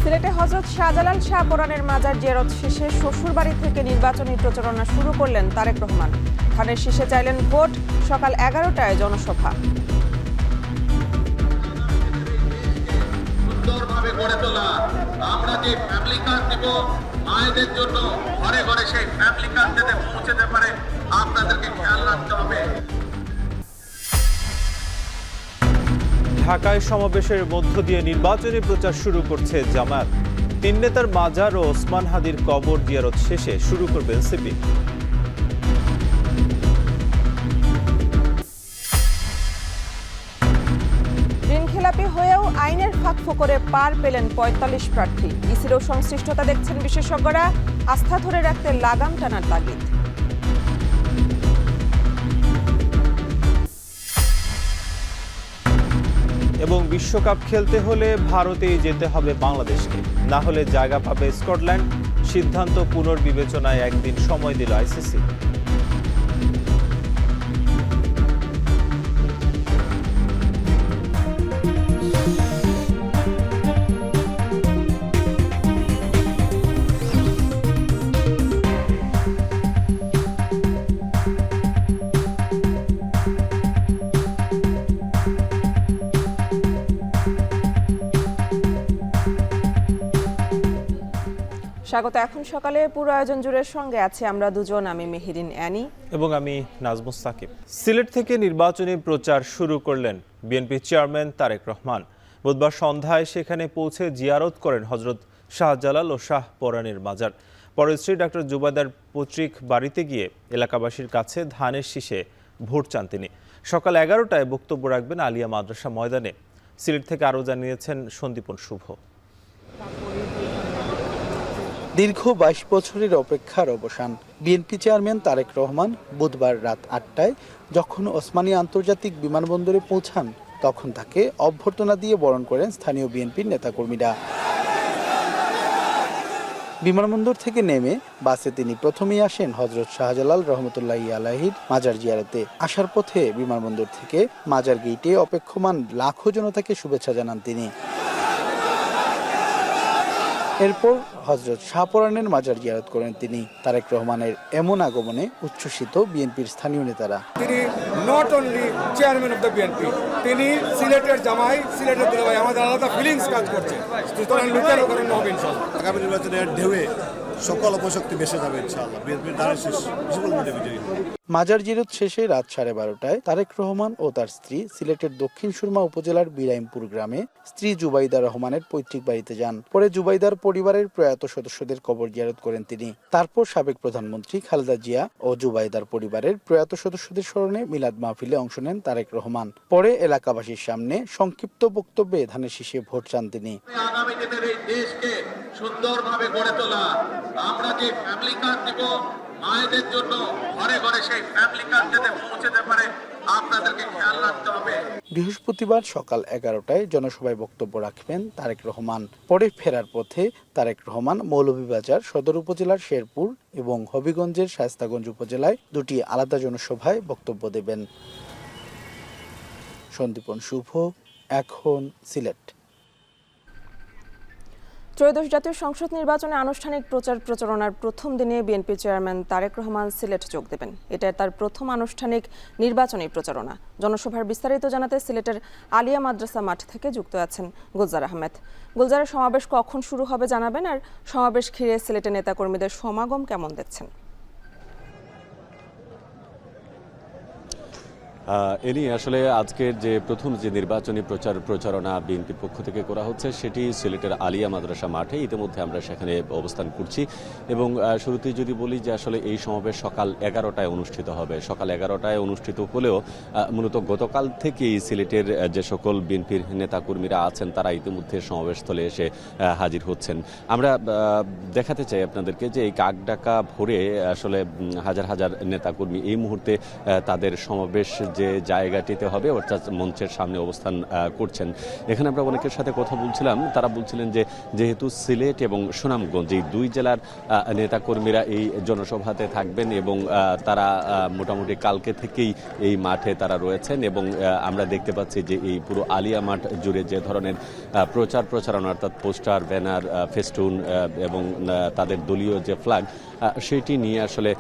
সিলেটে হযরত শাহজালাল শাহ পরানের মাজার জিয়ারত শেষে শ্বশুরবাড়ি থেকে নির্বাচনী প্রচারণা শুরু করলেন তারেক রহমান। ধানের শীষে চাইলেন ভোট, সকাল 11টায় জনসভা। সুন্দরভাবে গড়ে তোলা, আমরা যে ফ্যামিলি কার্ড দেব মায়েদের জন্য, ঘরে ঘরে সেই ফ্যামিলি কার্ড যাতে পৌঁছতে পারে আপনাদেরকে খেয়াল রাখতে হবে। ঢাকায় সমাবেশের মধ্য দিয়ে নির্বাচনী প্রচার শুরু করছে জামায়াত। তিন নেতার মাজার ও ওসমান হাদির কবর জিয়ারত শেষে শুরু করবে এনসিপি। ঋণখেলাপি হয়েও আইনের ফাঁকফোকরে পার পেলেন ৪৫ প্রার্থী। ইসিরও সংশ্লিষ্টতা দেখছেন বিশেষজ্ঞরা, আস্থা ধরে রাখতে লাগাম টানার তাগিদ। এবং বিশ্বকাপ খেলতে হলে ভারতেই যেতে হবে বাংলাদেশকে, না হলে জায়গা পাবে স্কটল্যান্ড। সিদ্ধান্ত পুনর্বিবেচনায় একদিন সময় দিল আইসিসি। স্বাগত। এখন সকালে পুরো আয়োজন জুড়ে সঙ্গে আছে আমরা দুজন, আমি মেহেরিন অ্যানি এবং আমি নাজমুস সাকিব। সিলেট থেকে নির্বাচনী প্রচার শুরু করলেন বিএনপি চেয়ারম্যান তারেক রহমান। বুধবার সন্ধ্যায় সেখানে পৌঁছে জিয়ারত করেন হযরত শাহজালাল ও শাহ পরানের মাজার। পরে স্ত্রী ডক্টর জুবাইদার পৈতৃক বাড়িতে গিয়ে এলাকাবাসীর কাছে ধানের শীষে ভোট চান তিনি। সকাল 11টায় বক্তব্য রাখবেন আলিয়া মাদ্রাসা ময়দানে। সিলেট থেকে আরও জানিয়েছেন সন্দীপন শুভ। দীর্ঘ ২২ বছরের অপেক্ষার অবসান। বিএনপি চেয়ারম্যান তারেক রহমান বুধবার রাত ৮টায় যখন ওসমানী আন্তর্জাতিক বিমানবন্দরে পৌঁছান, তখন তাকে অভ্যর্থনা দিয়ে বরণ করেন স্থানীয় বিএনপির নেতাকর্মীরা। বিমানবন্দর থেকে নেমে বাসে তিনি প্রথমেই আসেন হযরত শাহজালাল রহমতুল্লাহি আলাইহির মাজার জিয়ারতে। আসার পথে বিমানবন্দর থেকে মাজার গেইটে অপেক্ষমান লাখো জনতাকে শুভেচ্ছা জানান তিনি। এরপর হযরত শাহ পরানের মাজার জিয়ারত করেন তিনি। তারেক রহমানের এমন আগমনে উচ্ছ্বসিত বিএনপির স্থানীয় নেতারা। তিনি not only chairman of the BNP, তিনি সিলেটের জামাই, সিলেটের দুলাভাই। আমাদের আলাদা ফিলিংস কাজ করছে, সুতরাং লুকানো করেন হবে ইনশাআল্লাহ। আগামী নির্বাচনের ঢেউয়ে সকল অপশক্তি বেসে যাবে ইনশাআল্লাহ। বিএনপির ধানের শীষ বিপুল ভোটে বিজয়ী। মাজার জিয়ারত শেষে রাত 12:30টায় তারেক রহমান ও তার স্ত্রী সিলেটের দক্ষিণ সুরমা উপজেলার বিরাইমপুর গ্রামে স্ত্রী জুবাইদা রহমানের পৈতৃক বাড়িতে যান। পরে জুবাইদার পরিবারের প্রয়াত সদস্যদের কবর জিয়ারত করেন তিনি। তারপর সাবেক প্রধানমন্ত্রী খালেদা জিয়া ও জুবাইদার পরিবারের প্রয়াত সদস্যদের স্মরণে মিলাদ মাহফিলে অংশ নেন তারেক রহমান। পরে এলাকাবাসীর সামনে সংক্ষিপ্ত বক্তব্যে ধানের শীষে ভোট চান তিনি। আগামী দিনের এই দেশকে সুন্দরভাবে গড়ে তোলা, আমরা যে ফ্যামিলি কার্ড দেব মায়েদের জন্য, ঘরে ঘরে সেই ফ্যামিলি কার্ড যাতে পৌঁছতে পারে আপনাদেরকে খেয়াল রাখতে হবে। বৃহস্পতিবার সকাল 11টায় জনসভায় বক্তব্য রাখবেন তারেক রহমান। পরে ফেরার পথে তারেক রহমান মৌলভীবাজার সদর উপজেলার শেরপুর এবং হবিগঞ্জের শায়েস্তাগঞ্জ উপজেলায় দুটি আলাদা জনসভায় বক্তব্য দেবেন। সন্দীপন শুভ, এখন সিলেট। ত্রয়োদশ জাতীয় সংসদ নির্বাচনে আনুষ্ঠানিক প্রচারণার প্রথম দিনে বিএনপি চেয়ারম্যান তারেক রহমান সিলেট যোগ দেবেন। এটা তার প্রথম আনুষ্ঠানিক নির্বাচনী প্রচারণা। জনসভার বিস্তারিত জানাতে সিলেটের আলিয়া মাদ্রাসা মাঠ থেকে যুক্ত আছেন গুলজার আহমেদ। গুলজারের সমাবেশ কখন শুরু হবে জানাবেন, আর সমাবেশ ঘিরে সিলেটের নেতাকর্মীদের সমাগম কেমন দেখছেন? এ নিয়ে আসলে আজকের যে প্রথম যে নির্বাচনী প্রচারণা বিএনপির পক্ষ থেকে করা হচ্ছে, সেটি সিলেটের আলিয়া মাদ্রাসা মাঠে। ইতিমধ্যে আমরা সেখানে অবস্থান করছি এবং শুরুতেই যদি বলি যে আসলে এই সমাবেশ সকাল 11টায় অনুষ্ঠিত হবে। সকাল 11টায় অনুষ্ঠিত হলেও মূলত গতকাল থেকেই সিলেটের যে সকল বিএনপির নেতাকর্মীরা আছেন তারা ইতিমধ্যে সমাবেশস্থলে এসে হাজির হচ্ছেন। আমরা দেখাতে চাই আপনাদেরকে যে এই কাকডাকা ভোরে আসলে হাজার হাজার নেতাকর্মী এই মুহূর্তে তাদের সমাবেশ যে জায়গাটিতে হবে অর্থাৎ মঞ্চের সামনে অবস্থান করছেন। এখানে আমরা অনেকের সাথে কথা বলছিলাম, তারা বলছিলেন যে যেহেতু সিলেট এবং সুনামগঞ্জ এই দুই জেলার নেতাকর্মীরা এই জনসভাতে থাকবেন এবং তারা মোটামুটি কালকে থেকেই এই মাঠে তারা রয়েছেন এবং আমরা দেখতে পাচ্ছি যে এই পুরো আলিয়া মাঠ জুড়ে যে ধরনের প্রচার প্রচারণা অর্থাৎ পোস্টার, ব্যানার, ফেস্টুন এবং তাদের দলীয় যে ফ্ল্যাগ সেটি নিয়ে আসলে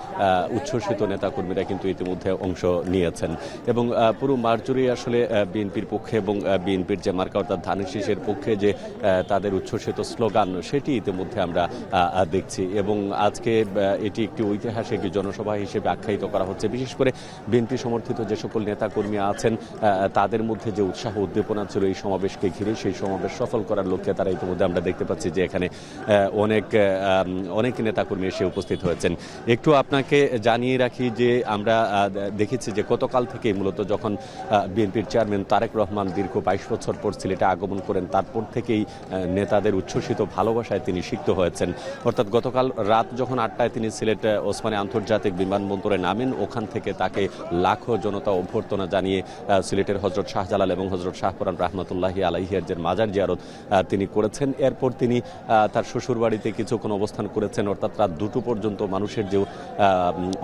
উচ্ছ্বসিত নেতাকর্মীরা কিন্তু ইতিমধ্যে অংশ নিয়েছেন এবং পুরো মাঠ জুড়ে আসলে বিএনপির পক্ষে এবং বিএনপির যে মার্কা অর্থাৎ ধানের শীষের পক্ষে যে তাদের উচ্ছ্বসিত স্লোগান সেটি ইতিমধ্যে আমরা দেখছি এবং আজকে এটি একটি ঐতিহাসিক জনসভা হিসেবে আখ্যায়িত করা হচ্ছে। বিশেষ করে বিএনপি সমর্থিত যে সকল নেতাকর্মী আছেন তাদের মধ্যে যে উৎসাহ উদ্দীপনা ছিল এই সমাবেশকে ঘিরে, সেই সমাবেশ সফল করার লক্ষ্যে তারা ইতিমধ্যে আমরা দেখতে পাচ্ছি যে এখানে অনেক নেতাকর্মী এসে উপস্থিত হয়েছেন। একটু আপনাকে জানিয়ে রাখি যে আমরা দেখেছি যে গতকাল থেকে মূলত যখন বিএনপির চেয়ারম্যান তারেক রহমান দীর্ঘ 22 বছর পর সিলেটে আগমন করেন তারপর থেকেই নেতাদের উচ্ছ্বসিত ভালোবাসায় তিনি সিক্ত হয়েছেন। অর্থাৎ গতকাল রাত যখন 8টায় তিনি সিলেট ওসমানী আন্তর্জাতিক বিমানবন্দরে নামেন, ওখান থেকে তাকে লাখো জনতা অভ্যর্থনা জানিয়ে সিলেটের হযরত শাহজালাল এবং হযরত শাহপরান রহমতুল্লাহি আলাইহির যে মাজার জিয়ারত তিনি করেছেন। এরপর তিনি তার শ্বশুরবাড়িতে কিছুক্ষণ অবস্থান করেছেন, অর্থাৎ রাত 2টো পর্যন্ত মানুষের যে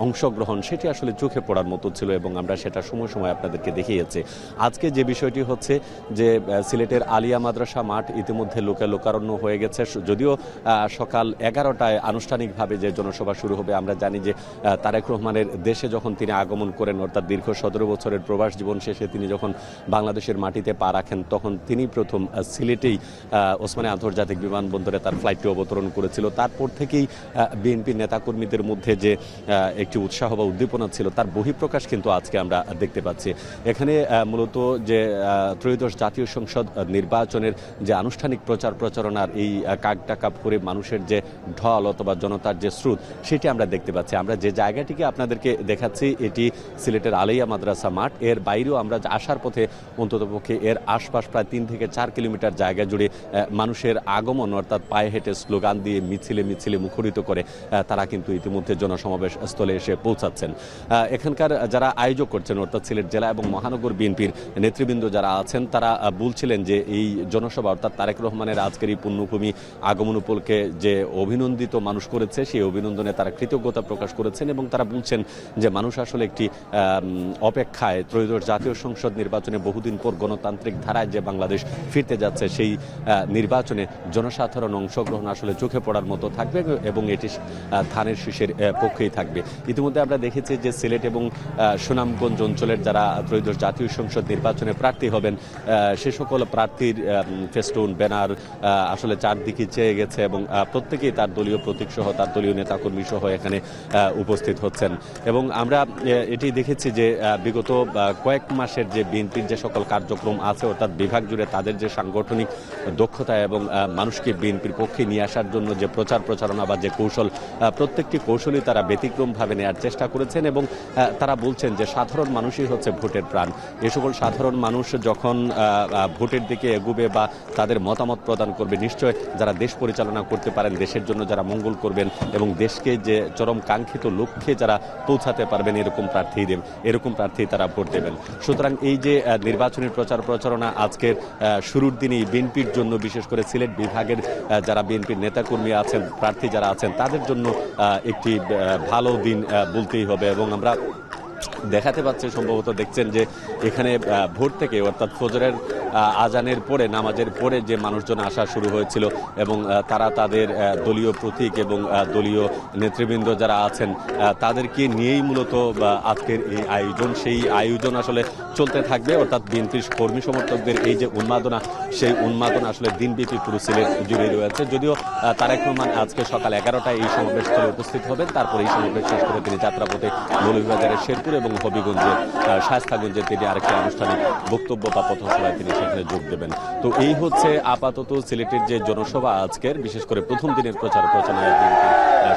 অংশগ্রহণ সেটি আসলে চোখে পড়ার মতো ছিল এবং আমরা সেটা সময় সময় আপনাদেরকে দেখিয়েছি। আজকে যে বিষয়টি হচ্ছে যে সিলেটের আলিয়া মাদ্রাসা মাঠ ইতিমধ্যে লোকারণ্য হয়ে গেছে। যদিও সকাল 11টায় আনুষ্ঠানিকভাবে যে জনসভা শুরু হবে, আমরা জানি যে তারেক রহমানের দেশে যখন তিনি আগমন করেন অর্থাৎ দীর্ঘ 17 বছরের প্রবাস জীবন শেষে তিনি যখন বাংলাদেশের মাটিতে পা রাখেন তখন তিনি প্রথম সিলেটেই ওসমানী আন্তর্জাতিক বিমানবন্দরে তার ফ্লাইটটি অবতরণ করেছিল। তারপর থেকেই বিএনপির নেতাকর্মীদের মধ্যে যে একটি উৎসাহ বা উদ্দীপনা ছিল তার বহিঃপ্রকাশ কিন্তু আজকে আমরা দেখতে পাচ্ছি। এখানে মূলত যে ত্রয়োদশ জাতীয় সংসদ নির্বাচনের যে আনুষ্ঠানিক প্রচার প্রচারণার এই কাকডাকা করে মানুষের যে ঢল অথবা জনতার যে স্রোত সেটি আমরা দেখতে পাচ্ছি। আমরা যে জায়গাটিকে আপনাদেরকে দেখাচ্ছি এটি সিলেটের আলিয়া মাদ্রাসা মাঠ। এর বাইরেও আমরা আসার পথে অন্ততপক্ষে এর আশপাশ প্রায় 3 থেকে 4 কিলোমিটার জায়গা জুড়ে মানুষের আগমন অর্থাৎ পায়ে হেঁটে স্লোগান দিয়ে মিছিলে মুখরিত করে তারা কিন্তু ইতিমধ্যে জনসমাবেশ স্থলে এসে পৌঁছাচ্ছেন। এখানকার যারা আয়োজক করছেন অর্থাৎ সিলেট জেলা এবং মহানগর বিএনপির নেতৃবৃন্দ যারা আছেন তারা বলছিলেন যে এই জনসভা অর্থাৎ তারেক রহমানের আজকের এই পুণ্যভূমি আগমন উপলক্ষে যে অভিনন্দিত মানুষ করেছে সেই অভিনন্দনে তারা কৃতজ্ঞতা প্রকাশ করেছেন এবং তারা বলছেন যে মানুষ আসলে একটি অপেক্ষায় ত্রয়োদশ জাতীয় সংসদ নির্বাচনে বহুদিন পর গণতান্ত্রিক ধারায় যে বাংলাদেশ ফিরতে যাচ্ছে সেই নির্বাচনে জনসাধারণ অংশগ্রহণ আসলে চোখে পড়ার মতো থাকবে এবং এটি ধানের শীষের পক্ষেই থাকবে। ইতিমধ্যে আমরা দেখেছি যে সিলেট এবং সুনামগঞ্জ অঞ্চলের যারা ত্রয়োদশ জাতীয় সংসদ নির্বাচনে প্রার্থী হবেন সে সকল প্রার্থীর ফেস্টুন, ব্যানার আসলে চারদিকে চেয়ে গেছে এবং প্রত্যেকেই তার দলীয় প্রতীক সহ তার দলীয় নেতাকর্মী সহ এখানে উপস্থিত হচ্ছেন এবং আমরা এটি দেখেছি যে বিগত কয়েক মাসের যে বিএনপির যে সকল কার্যক্রম আছে অর্থাৎ বিভাগ জুড়ে তাদের যে সাংগঠনিক দক্ষতা এবং মানুষকে বিএনপির পক্ষে নিয়ে আসার জন্য যে প্রচার প্রচারণা বা যে কৌশল, প্রত্যেকটি কৌশলই তারা ব্যতিক্রমভাবে নেওয়ার চেষ্টা করেছেন এবং তারা বলছেন যে সাধারণ মানুষই হচ্ছে ভোটের প্রাণ। এ সকল সাধারণ মানুষ যখন ভোটের দিকে এগুবে বা তাদের মতামত প্রদান করবে নিশ্চয় যারা দেশ পরিচালনা করতে পারেন, দেশের জন্য যারা মঙ্গল করবেন এবং দেশকে যে চরম কাঙ্ক্ষিত লক্ষ্যে যারা পৌঁছাতে পারবেন এরকম প্রার্থী তারা ভোট দেবেন। সুতরাং এই যে নির্বাচনী প্রচার প্রচারণা আজকের শুরুর দিনেই বিএনপির জন্য বিশেষ করে সিলেট বিভাগের যারা বিএনপির নেতাকর্মী আছেন, প্রার্থী যারা আছেন তাদের জন্য একটি ভালো দিন বলতেই হবে এবং আমরা দেখাতে পাচ্ছে সম্ভবত দেখছেন যে এখানে ভোর থেকে অর্থাৎ ফজরের আজানের পরে নামাজের পরে যে মানুষজন আসা শুরু হয়েছিল এবং তারা তাদের দলীয় প্রতীক এবং দলীয় নেতৃবৃন্দ যারা আছেন তাদেরকে নিয়েই মূলত আজকের এই আয়োজন, সেই আয়োজন আসলে চলতে থাকবে অর্থাৎ বিএনপির কর্মী সমর্থকদের এই যে উন্মাদনা সেই উন্মাদনা আসলে দিনব্যাপী পুরো সিলেট জুড়ে রয়েছে। যদিও তারেক রহমান আজকে সকাল 11টায় এই সমাবেশস্থলে উপস্থিত হবেন, তারপর এই সমাবেশ শেষ করে তিনি যাত্রাপথে মৌলভীবাজারের শেরপুর এবং হবিগঞ্জের শায়েস্তাগঞ্জে তিনি আরেকটি আনুষ্ঠানিক বক্তব্য বা পথসভায় তিনি সেখানে যোগ দেবেন। তো এই হচ্ছে আপাতত সিলেটের যে জনসভা আজকের, বিশেষ করে প্রথম দিনের প্রচার প্রচারণায়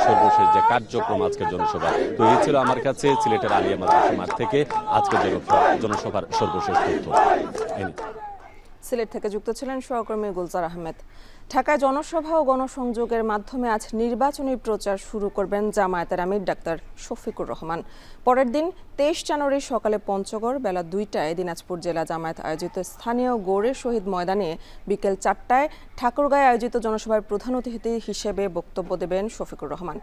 সর্বশেষ যে কার্যক্রম আজকের জনসভা। তো এই ছিল আমার কাছে সিলেটের আলিয়া মাদ্রাসা মাঠ থেকে আজকের জনসভার সর্বশেষ তথ্য। সিলেট থেকে যুক্ত ছিলেন সহকর্মী গুলজার আহমেদ। ঢাকায় জনসভা ও গণসংযোগের মাধ্যমে আজ নির্বাচনী প্রচার শুরু করবেন জামায়াতের আমির ডাক্তার শফিকুর রহমান। পরের দিন 23 জানুয়ারি সকালে পঞ্চগড়, বেলা 2টায় দিনাজপুর জেলা জামায়াত আয়োজিত স্থানীয় গৌড়ে শহীদ ময়দানে, বিকেল 4টায় ঠাকুরগাঁয়ে আয়োজিত জনসভায় প্রধান অতিথি হিসেবে বক্তব্য দেবেন শফিকুর রহমান।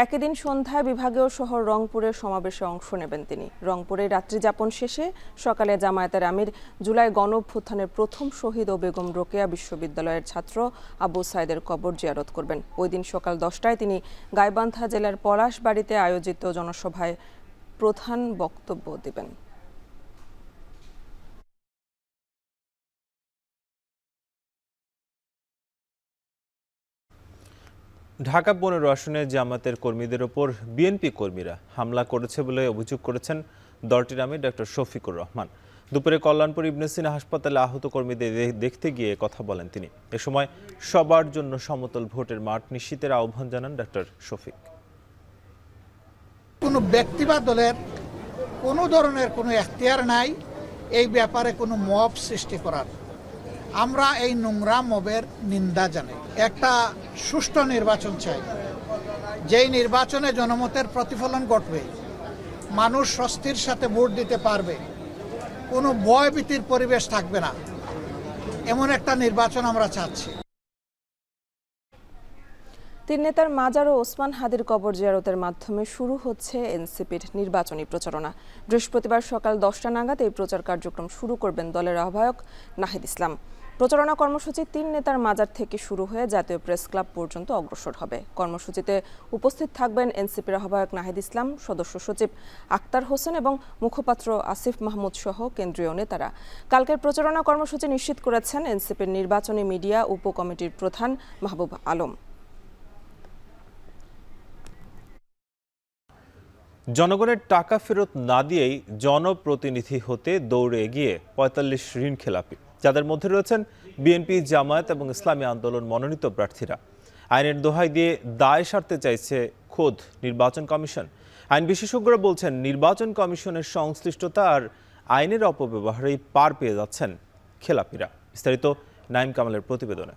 একই দিন সন্ধ্যায় বিভাগীয় শহর রংপুরের সমাবেশে অংশ নেবেন তিনি। রংপুরে রাত্রি যাপন শেষে সকালে জামায়াতের আমির জুলাই গণঅভ্যুত্থানের প্রথম শহীদ ও বেগম রোকেয়া বিশ্ববিদ্যালয়ের ছাত্র আবু সাইদের কবর জিয়ারত করবেন। ওই দিন সকাল 10টায় তিনি গাইবান্ধা জেলার পলাশবাড়িতে আয়োজিত জনসভায় প্রধান বক্তব্য দেবেন। ঢাকা 15 আসনে জামায়াতের কর্মীদের ওপর বিএনপি কর্মীরা হামলা করেছে বলে অভিযোগ করেছেন দলটির আমির ডক্টর শফিকুর রহমান। দুপুরে কল্যাণপুর ইবনে সিনা হাসপাতালে আহত কর্মীদের দেখতে গিয়ে কথা বলেন তিনি। এ সময় সবার জন্য সমতল ভোটের মাঠ নিশ্চিতের আহ্বান জানান ডক্টর শফিক। কোনো ব্যক্তি বা দলের কোনো ধরনের কোনো এখতিয়ার নাই এই ব্যাপারে কোনো মব সৃষ্টি করার। আমরা এই নোংরা মবের নিন্দা জানাই। একটা সুষ্ঠু নির্বাচন চাই, যেই নির্বাচনে জনমতের প্রতিফলন ঘটবে, মানুষ স্বস্তির সাথে ভোট দিতে পারবে, কোনো ভয়ভীতির পরিবেশ থাকবে না, এমন একটা নির্বাচন আমরা চাচ্ছি। তিন নেতার মাজার ও ওসমান হাদির কবর জিয়ারতের মাধ্যমে শুরু হচ্ছে এনসিপির নির্বাচনী প্রচারণা। বৃহস্পতিবার সকাল 10টা নাগাদ এই প্রচার কার্যক্রম শুরু করবেন দলের আহ্বায়ক নাহিদ ইসলাম। প্রচারণা কর্মসূচি তিন নেতার মাজার থেকে শুরু হয়ে জাতীয় প্রেস ক্লাব পর্যন্ত অগ্রসর হবে। কর্মসূচিতে উপস্থিত থাকবেন এনসিপির আহ্বায়ক নাহিদ ইসলাম, সদস্য সচিব আক্তার হোসেন এবং মুখপাত্র আসিফ মাহমুদ সহ কেন্দ্রীয় নেতারা। কালকের প্রচারণা কর্মসূচি নিশ্চিত করেছেন এনসিপির নির্বাচনী মিডিয়া উপকমিটির প্রধান মাহবুব আলম। জনগণের টাকা ফেরত না দিয়েই জনপ্রতিনিধি হতে দৌড়ে এগিয়ে 45 ঋণ খেলাপি, যাদের মধ্যে রয়েছেন বিএনপি, জামায়াত এবং ইসলামী আন্দোলন মনোনীত প্রার্থীরা। আইনের দোহাই দিয়ে দায় সারতে চাইছে খোদ নির্বাচন কমিশন। আইন বিশেষজ্ঞরা বলছেন, নির্বাচন কমিশনের সংশ্লিষ্টতা আর আইনের অপব্যবহারেই পার পেয়ে যাচ্ছেন খেলাপিরা। বিস্তারিত নাইম কামালের প্রতিবেদনে।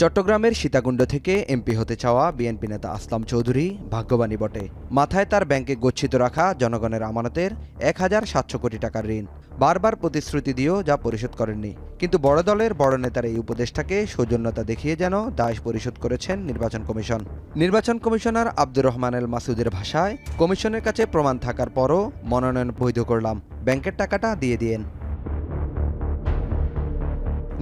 চট্টগ্রামের সীতাকুণ্ড থেকে এমপি হতে চাওয়া বিএনপি নেতা আসলাম চৌধুরী ভাগ্যবানই বটে। মাথায় তার ব্যাংকে গচ্ছিত রাখা জনগণের আমানতের 1700 কোটি টাকার ঋণ। বারবার প্রতিশ্রুতি দিয়েও যা পরিশোধ করেননি। কিন্তু বড় দলের বড় নেতার এই উপদেষ্টাকে সৌজন্যতা দেখিয়ে যেন দায় পরিশোধ করেছেন নির্বাচন কমিশন। নির্বাচন কমিশনার আব্দুর রহমান এল মাসুদের ভাষায়, কমিশনের কাছে প্রমাণ থাকার পরও মনোনয়ন বৈধ করলাম, ব্যাংকের টাকাটা দিয়ে দিয়েন।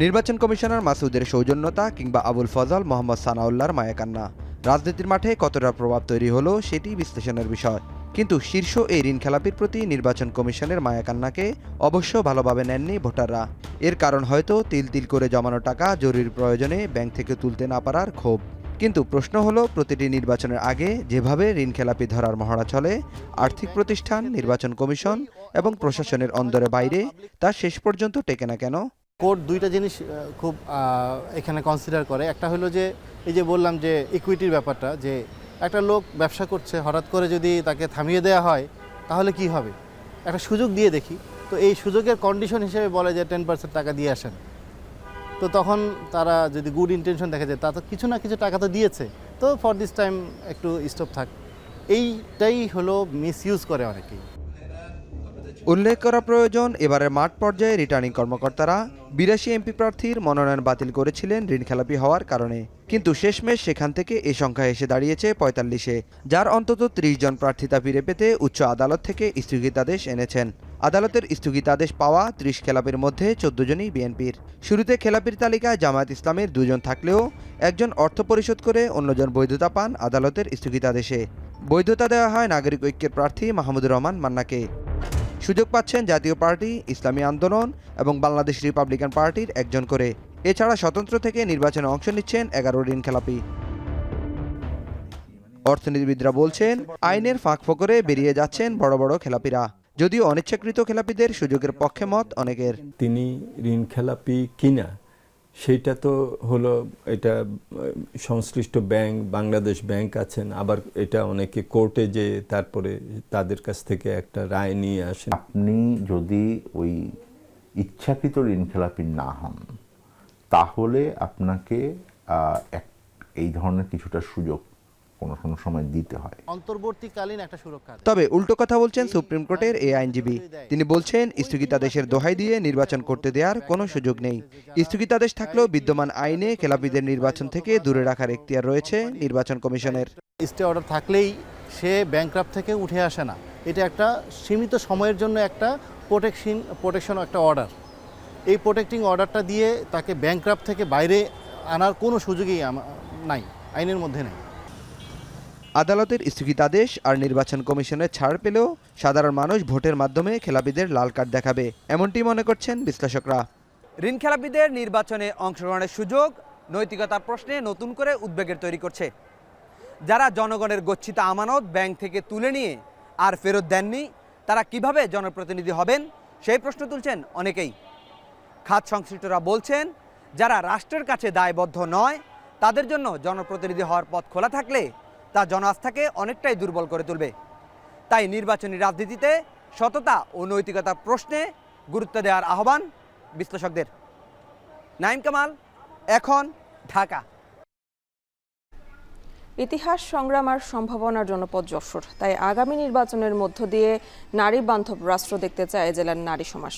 নির্বাচন কমিশনার মাসুদের সৌজন্যতা কিংবা আবুল ফজল মোহাম্মদ সানাউল্লাহর মায়াকান্না রাজনীতির মাঠে কতটা প্রভাব তৈরি হলো সেটি বিশ্লেষণের বিষয়। কিন্তু শীর্ষ এই ঋণ খেলাপির প্রতি নির্বাচন কমিশনের মায়াকান্নাকে অবশ্য ভালোভাবে নেননি ভোটাররা। এর কারণ হয়তো তিল তিল করে জমানো টাকা জরুরি প্রয়োজনে ব্যাংক থেকে তুলতে না পারার ক্ষোভ। কিন্তু প্রশ্ন হলো, প্রতিটি নির্বাচনের আগে যেভাবে ঋণ খেলাপি ধরার মহড়া চলে, আর্থিক প্রতিষ্ঠান, নির্বাচন কমিশন এবং প্রশাসনের অন্দরে বাইরে, তা শেষ পর্যন্ত টেকে না কেন? কোর্ট দুইটা জিনিস খুব এখানে কনসিডার করে। একটা হলো যে, এই যে বললাম যে ইকুইটির ব্যাপারটা, যে একটা লোক ব্যবসা করছে, হঠাৎ করে যদি তাকে থামিয়ে দেওয়া হয় তাহলে কি হবে? একটা সুযোগ দিয়ে দেখি। তো এই সুযোগের কন্ডিশন হিসেবে বলে যে 10% টাকা দিয়ে আসেন। তো তখন তারা যদি গুড ইন্টেনশন দেখা যায়, তা তো কিছু না কিছু টাকা তো দিয়েছে, তো ফর দিস টাইম একটু স্টপ থাক। এইটাই হলো মিসইউজ করে অনেকেই। উল্লেখ করা প্রয়োজন, এবারের মাঠ পর্যায়ে রিটার্নিং কর্মকর্তারা 82 এমপি প্রার্থীর মনোনয়ন বাতিল করেছিলেন ঋণ খেলাপি হওয়ার কারণে। কিন্তু শেষমেশ সেখান থেকে এই সংখ্যা এসে দাঁড়িয়েছে 45-এ, যার অন্তত 30 জন প্রার্থিতা ফিরে পেতে উচ্চ আদালত থেকে স্থগিতাদেশ এনেছেন। আদালতের স্থগিতাদেশ পাওয়া 30 খেলাপির মধ্যে 14 জনই বিএনপির। শুরুতে খেলাপির তালিকায় জামায়াত ইসলামের 2 জন থাকলেও একজন অর্থ পরিশোধ করে অন্যজন বৈধতা পান আদালতের স্থগিতাদেশে। বৈধতা দেওয়া হয় নাগরিক ঐক্যের প্রার্থী মাহমুদুর রহমান মান্নাকে। সুযোগ পাচ্ছেন জাতীয় পার্টি, ইসলামী আন্দোলন এবং বাংলাদেশ রিপাবলিকান পার্টির একজন করে। এছাড়া স্বতন্ত্র থেকে নির্বাচনে অংশ নিচ্ছেন 11 ঋণ খেলাপি। অর্থনীতিবিদরা বলছেন, আইনের ফাঁক ফোকরে বেরিয়ে যাচ্ছেন বড় বড় খেলাপিরা, যদিও অনিচ্ছাকৃত খেলাপিদের সুযোগের পক্ষে মত অনেকের। তিনি ঋণ খেলাপি কিনা সেইটা তো হলো, এটা সংশ্লিষ্ট ব্যাংক, বাংলাদেশ ব্যাংক আছেন, আবার এটা অনেকে কোর্টে যে তারপরে তাদের কাছ থেকে একটা রায় নিয়ে আসেন। আপনি যদি ওই ইচ্ছাকৃত ঋণখেলাপি না হন, তাহলে আপনাকে এই ধরনের কিছুটা সুযোগ কোনো কোনো সময় দিতে হয়। অন্তর্বর্তীকালীন একটা সুরক্ষা। তবে উল্টো কথা বলছেন সুপ্রিম কোর্টের এই আইনজীবী। তিনি বলছেন স্থগিতাদেশের দোহাই দিয়ে নির্বাচন করতে দেওয়ার কোনো সুযোগ নেই। স্থগিতাদেশ থাকলেও বিদ্যমান আইনে খেলাপিদের নির্বাচন থেকে দূরে রাখার এখতিয়ার রয়েছে নির্বাচন কমিশনের। স্টে অর্ডার থাকলেই সে ব্যাংক্রাফট থেকে উঠে আসে না। এটা একটা সীমিত সময়ের জন্য একটা প্রোটেকশন একটা অর্ডার। এই প্রোটেক্টিং অর্ডারটা দিয়ে তাকে ব্যাংক্রাফট থেকে বাইরে আনার কোনো সুযোগই নাই, আইনের মধ্যে নেই। আদালতের স্থগিতাদেশ আর নির্বাচন কমিশনের ছাড় পেলেও সাধারণ মানুষ ভোটের মাধ্যমে খেলাপিদের লাল কার্ড দেখাবে, এমনটি মনে করছেন বিশ্লেষকরা। ঋণ খেলাপিদের নির্বাচনে অংশগ্রহণের সুযোগ নৈতিকতার প্রশ্নে নতুন করে উদ্বেগের তৈরি করছে। যারা জনগণের গচ্ছিত আমানত ব্যাংক থেকে তুলে নিয়ে আর ফেরত দেননি, তারা কিভাবে জনপ্রতিনিধি হবেন সেই প্রশ্ন তুলছেন অনেকেই। খাত সংশ্লিষ্টরা বলছেন, যারা রাষ্ট্রের কাছে দায়বদ্ধ নয় তাদের জন্য জনপ্রতিনিধি হওয়ার পথ খোলা থাকলে তা জনআস্থাকে অনেকটাই দুর্বল করে তুলবে। তাই নির্বাচনী রাজনীতিতে সততা ও নৈতিকতার প্রশ্নে গুরুত্ব দেওয়ার আহ্বান বিশ্লেষকদের। নাইম কামাল, এখন, ঢাকা। ইতিহাস, সংগ্রাম আর সম্ভাবনার জনপদ যশোর, তাই আগামী নির্বাচনের মধ্য দিয়ে নারী বান্ধব রাষ্ট্র দেখতে চায় জেলার নারী সমাজ।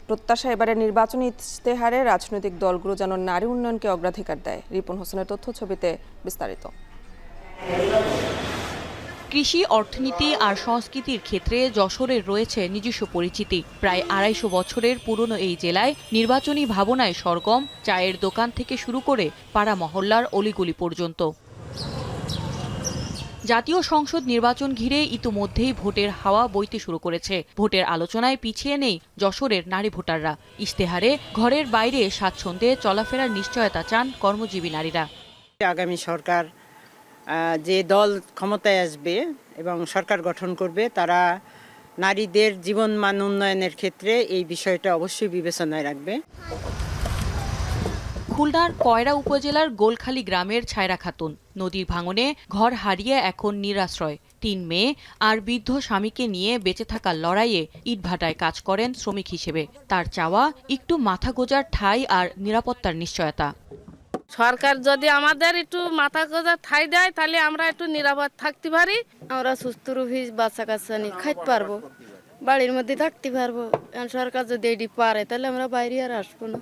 প্রত্যাশা, এবারের নির্বাচনী ইশতেহারে রাজনৈতিক দলগুলো যেন নারী উন্নয়নকে অগ্রাধিকার দেয়। রিপন হোসেনের তথ্য ছবিতে বিস্তারিত। কৃষি, অর্থনীতি আর সংস্কৃতির ক্ষেত্রে যশোরের রয়েছে নিজস্ব পরিচিতি। প্রায় ২৫০ বছরের পুরনো এই জেলায় নির্বাচনী ভাবনায় সরগম চায়ের দোকান থেকে শুরু করে পাড়া মহল্লার অলিগলি পর্যন্ত। জাতীয় সংসদ নির্বাচন ঘিরে ইতিমধ্যেই ভোটের হাওয়া বইতে শুরু করেছে। ভোটের আলোচনায় পিছিয়ে নেই যশোরের নারী ভোটাররা। ইশতেহারে ঘরের বাইরে স্বাচ্ছন্দ্যে চলাফেরার নিশ্চয়তা চান কর্মজীবী নারীরা। আগামী সরকার যে দল ক্ষমতায় আসবে এবং সরকার গঠন করবে, তারা নারীদের জীবনমান উন্নয়নের ক্ষেত্রে এই বিষয়টা অবশ্যই বিবেচনায় রাখবে। খুলনার কয়রা উপজেলার গোলখালী গ্রামের ছায়রা খাতুন নদীর ভাঙনে ঘর হারিয়ে এখন নিরাশ্রয়। ৩ মেয়ে আর বৃদ্ধ স্বামীকে নিয়ে বেঁচে থাকার লড়াইয়ে ইটভাটায় কাজ করেন শ্রমিক হিসেবে। তার চাওয়া একটু মাথা গোজার ঠাঁই আর নিরাপত্তার নিশ্চয়তা। সরকার যদি আমাদের একটু মাথা গোজার ঠাঁই দেয়, তাহলে আমরা একটু নিরাপদ থাকতে পারি। আমরা সুস্থ রুহি বাচ্চা কাচ্চা নিয়ে খাইতে পারবো, বাড়ির মধ্যে থাকতে পারবো। সরকার যদি এটি পারে তাহলে আমরা বাইরে আর আসবো না।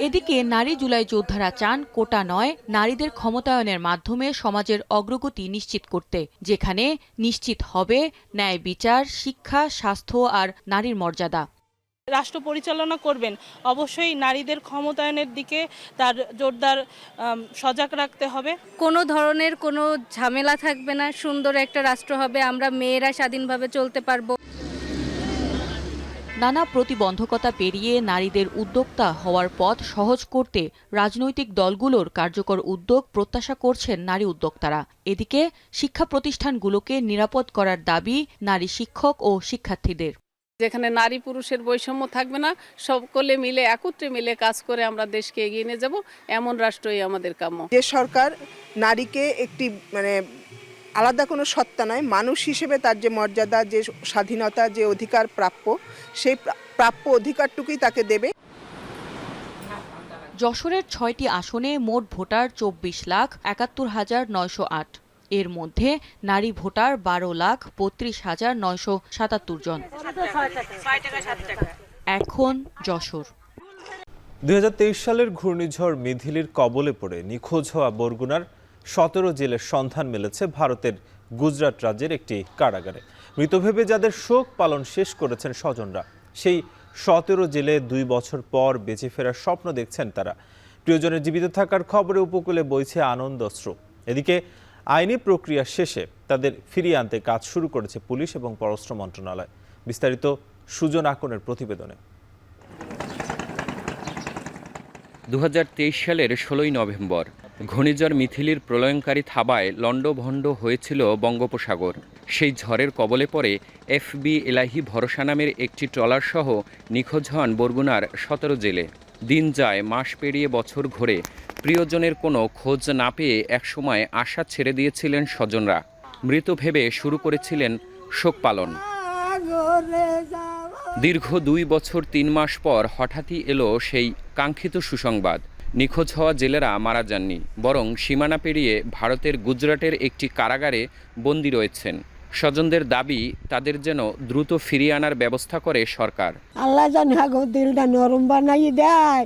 এদিকে নারী জুলাই যোদ্ধারা চান কোটা নয়, নারীদের ক্ষমতায়নের মাধ্যমে সমাজের অগ্রগতি নিশ্চিত করতে, যেখানে নিশ্চিত হবে ন্যায় বিচার, শিক্ষা, স্বাস্থ্য আর নারীর মর্যাদা। রাষ্ট্র পরিচালনা করবেন, অবশ্যই নারীদের ক্ষমতায়নের দিকে তার জোরদার সজাগ রাখতে হবে। কোনো ধরনের কোনো ঝামেলা থাকবে না, সুন্দর একটা রাষ্ট্র হবে, আমরা মেয়েরা স্বাধীনভাবে চলতে পারবো। নানা প্রতিবন্ধকতা পেরিয়ে নারীদের উদ্যোক্তা হওয়ার পথ সহজ করতে রাজনৈতিক দলগুলোর কার্যকর উদ্যোগ প্রত্যাশা করছেন নারী উদ্যোক্তারা। এদিকে শিক্ষা প্রতিষ্ঠানগুলোকে নিরাপদ করার দাবি নারী শিক্ষক ও শিক্ষার্থীদের। যেখানে নারী পুরুষের বৈষম্য থাকবে না, সকলে মিলে একত্রে মিলে কাজ করে আমরা দেশকে এগিয়ে নিয়ে যাব, এমন রাষ্ট্রই আমাদের কাম্য। যে সরকার নারীকে একটি আলাদা কোনো সত্তা নয়, মানুষ হিসেবে তার যে মর্যাদা, যে স্বাধীনতা, যে অধিকার প্রাপ্য, সেই প্রাপ্য অধিকারটুকুই তাকে দেবে। যশোরের ৬টি আসনে মোট ভোটার ২৪,৭১,৯০৮। এর মধ্যে নারী ভোটার ১২,৩২,৯৭৭ জন। এখন যশোর। ২০২৩ সালের ঘূর্ণিঝড় মিথিলির কবলে পড়ে নিখোঁজ হওয়া বরগুনার ১৭ জেলের সন্ধান মিলেছে ভারতের গুজরাট রাজ্যের একটি কারাগারে। মৃত ভেবে যাদের শোক পালন শেষ করেছেন স্বজনরা, সেই ১৭ জেলে ২ বছর পর বেঁচে ফেরার স্বপ্ন দেখছেন তারা। প্রিয়জনের জীবিত থাকার খবরে উপকূলে বইছে আনন্দশ্রু। এদিকে আইনি প্রক্রিয়া শেষে তাদের ফিরিয়ে আনতে কাজ শুরু করেছে পুলিশ এবং পররাষ্ট্র মন্ত্রণালয়। বিস্তারিত সুজন আকনের প্রতিবেদনে। ২০২৩ সালের ১৬ নভেম্বর ঘূর্ণিঝড় মিথিলির প্রলয়ঙ্কারী থাবায় লণ্ডভণ্ড হয়েছিল বঙ্গোপসাগর। সেই ঝড়ের কবলে পড়ে FB এলাহি ভরসা নামের একটি ট্রলারসহ নিখোঁজ হন বরগুনার ১৭ জেলে। দিন যায়, মাস পেরিয়ে বছর ঘোরে, প্রিয়জনের কোনো খোঁজ না পেয়ে একসময় আশা ছেড়ে দিয়েছিলেন স্বজনরা। মৃত ভেবে শুরু করেছিলেন শোক পালন। দীর্ঘ 2 বছর 3 মাস পর হঠাৎই এলো সেই কাঙ্ক্ষিত সুসংবাদ। নিখোঁজ হওয়া জেলেরা মারা যাননি, বরং সীমানা পেরিয়ে ভারতের গুজরাটের একটি কারাগারে বন্দী রয়েছেন। স্বজনদের দাবি, তাদের যেন দ্রুত ফিরিয়ে আনার ব্যবস্থা করে সরকার। আল্লাহ জানে আগো দিলটা নরম বানাই দেয়,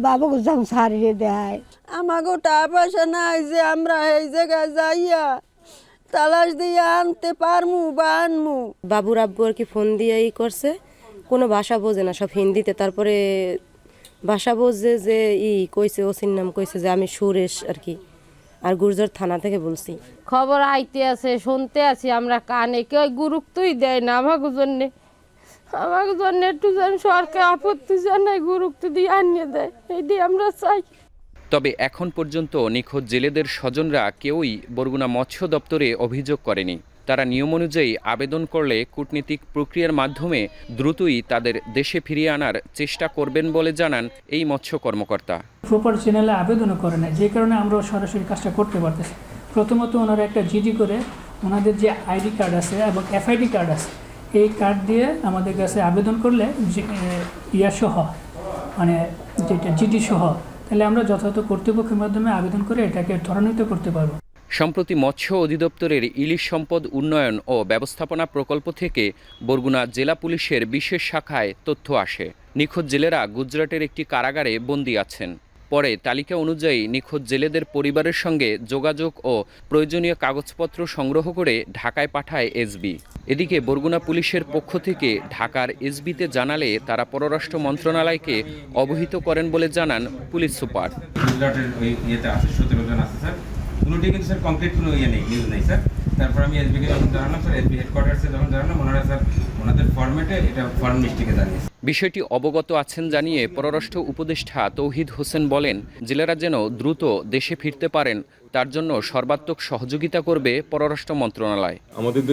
বাবাকে জাম সারিয়ে দেয়। আমাকে টাকা পয়সা নাই যে আমরা এই জায়গায় যাইয়া তালাশ দিয়ে আনতে পারমু বা আনমু। বাবুর আব্বু আর কি ফোন দিয়ে করছে, কোনো ভাষা বোঝে না, সব হিন্দিতে। তারপরে ভাষা বোঝে যে কইছে, ওসির নাম কইছে যে আমি সুরেশ আর কি, আর গুর্জর থানা থেকে বলছি। খবর আইতে আছে, শুনতে আছি আমরা কানে, কেউ গুরুত্বই দেয় না আমাকে জন্যে। আমাকে জন্য একটু যেন সরকার আপত্তি জানায়, গুরুত্ব দিয়ে আনিয়ে দেয়, এইটি আমরা চাই। তবে এখন পর্যন্ত নিখোঁজ জেলেদের স্বজনরা কেউই বরগুনা মৎস্য দপ্তরে অভিযোগ করেনি। তারা নিয়ম অনুযায়ী আবেদন করলে কূটনীতিক প্রক্রিয়ার মাধ্যমে দ্রুতই তাদের দেশে ফিরিয়ে আনার চেষ্টা করবেন বলে জানান এই মৎস্য কর্মকর্তা। প্রপার চ্যানেলে আবেদনও করে না, যে কারণে আমরা সরাসরি কাজটা করতে পারতেছি। প্রথমত ওনারা একটা জিডি করে ওনাদের যে আইডি কার্ড আছে এবং এফআইডি কার্ড আছে, এই কার্ড দিয়ে আমাদের কাছে আবেদন করলে সহ মানে যেটা জিডি সহ, তাহলে আমরা যথাযথ কর্তৃপক্ষের মাধ্যমে আবেদন করে এটাকে ত্বরান্বিত করতে পারবো। সম্প্রতি মৎস্য অধিদপ্তরের ইলিশ সম্পদ উন্নয়ন ও ব্যবস্থাপনা প্রকল্প থেকে বরগুনা জেলা পুলিশের বিশেষ শাখায় তথ্য আসে, নিখোঁজ জেলেরা গুজরাটের একটি কারাগারে বন্দী আছেন। পরে তালিকা অনুযায়ী নিখোঁজ জেলেদের পরিবারের সঙ্গে যোগাযোগ ও প্রয়োজনীয় কাগজপত্র সংগ্রহ করে ঢাকায় পাঠায় এসবি। এদিকে বরগুনা পুলিশের পক্ষ থেকে ঢাকার এসবিতে জানালে তারা পররাষ্ট্র মন্ত্রণালয়কে অবহিত করেন বলে জানান পুলিশ সুপার। গুজরাটের ওই ইয়েতে আছে, 17 জন আছে স্যার, কোনোটি কিন্তু স্যার কংক্রিট কোনো ইয়ে নেই, নিউজ নেই স্যার। তারপর আমি এসবিকে যখন জানালাম স্যার, এসবি হেডকোয়ার্টার্সে যখন জানালাম, ওনারা স্যার ওনাদের ফরম্যাটে এটা ফর্ম মিস্টেকে জানিয়েছে। বিষয়টি অবগত আছেন জানিয়ে পররাষ্ট্র উপদেষ্টা তৌহিদ হোসেন বলেন, জেলেরা যেন দ্রুত দেশে ফিরতে পারেন তার জন্য সর্বাত্মক সহযোগিতা করবে পররাষ্ট্র মন্ত্রণালয়। আমাদের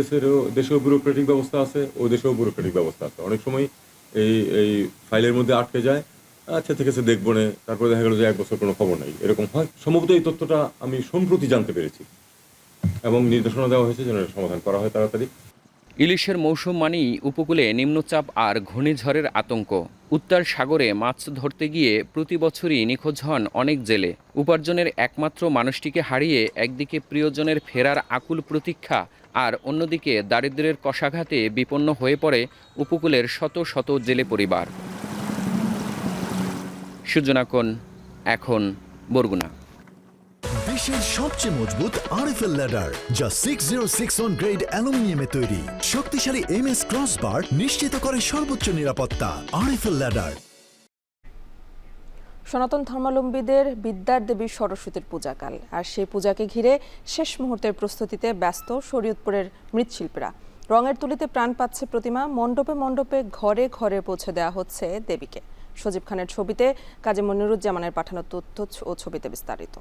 দেশেও ব্যুরোক্রেটিক ব্যবস্থা আছে, ও দেশেও ব্যুরোক্রেটিক ব্যবস্থা আছে। অনেক সময় এই ফাইলের মধ্যে আটকে যায়, আচ্ছা ঠিক আছে দেখবো না, তারপরে দেখা গেল যে 1 বছর কোনো খবর নাই, এরকম হয়। সম্ভবত এই তথ্যটা আমি সম্প্রতি জানতে পেরেছি এবং নির্দেশনা দেওয়া হয়েছে যেন সমাধান করা হয় তাড়াতাড়ি। ইলিশের মৌসুম মানেই উপকূলে নিম্নচাপ আর ঘূর্ণিঝড়ের আতঙ্ক। উত্তর সাগরে মাছ ধরতে গিয়ে প্রতি বছরই নিখোঁজ হন অনেক জেলে। উপার্জনের একমাত্র মানুষটিকে হারিয়ে একদিকে প্রিয়জনের ফেরার আকুল প্রতীক্ষা, আর অন্যদিকে দারিদ্র্যের কষাঘাতে বিপন্ন হয়ে পড়ে উপকূলের শত শত জেলে পরিবার। সূচনা কোণ, এখন বরগুনা। বিশ্বের সবচেয়ে মজবুত আরএফএল ল্যাডার, যা 6061 গ্রেড অ্যালুমিনিয়ামে তৈরি। শক্তিশালী এমএস ক্রসবার নিশ্চিত করে সর্বোচ্চ নিরাপত্তা। RFL ladder. সনাতন ধর্মাবলম্বীদের বিদ্যার দেবী সরস্বতীর পূজাকাল, আর সেই পূজাকে ঘিরে শেষ মুহূর্তের প্রস্তুতিতে ব্যস্ত শরীয়তপুরের মৃৎশিল্পীরা। রঙের তুলিতে প্রাণ পাচ্ছে প্রতিমা, মণ্ডপে মণ্ডপে ঘরে ঘরে পৌঁছে দেওয়া হচ্ছে দেবীকে। সজীব খানের ছবিতে কাজী মনিরুজ্জামানের পাঠানো তথ্য ও ছবিতে বিস্তারিত।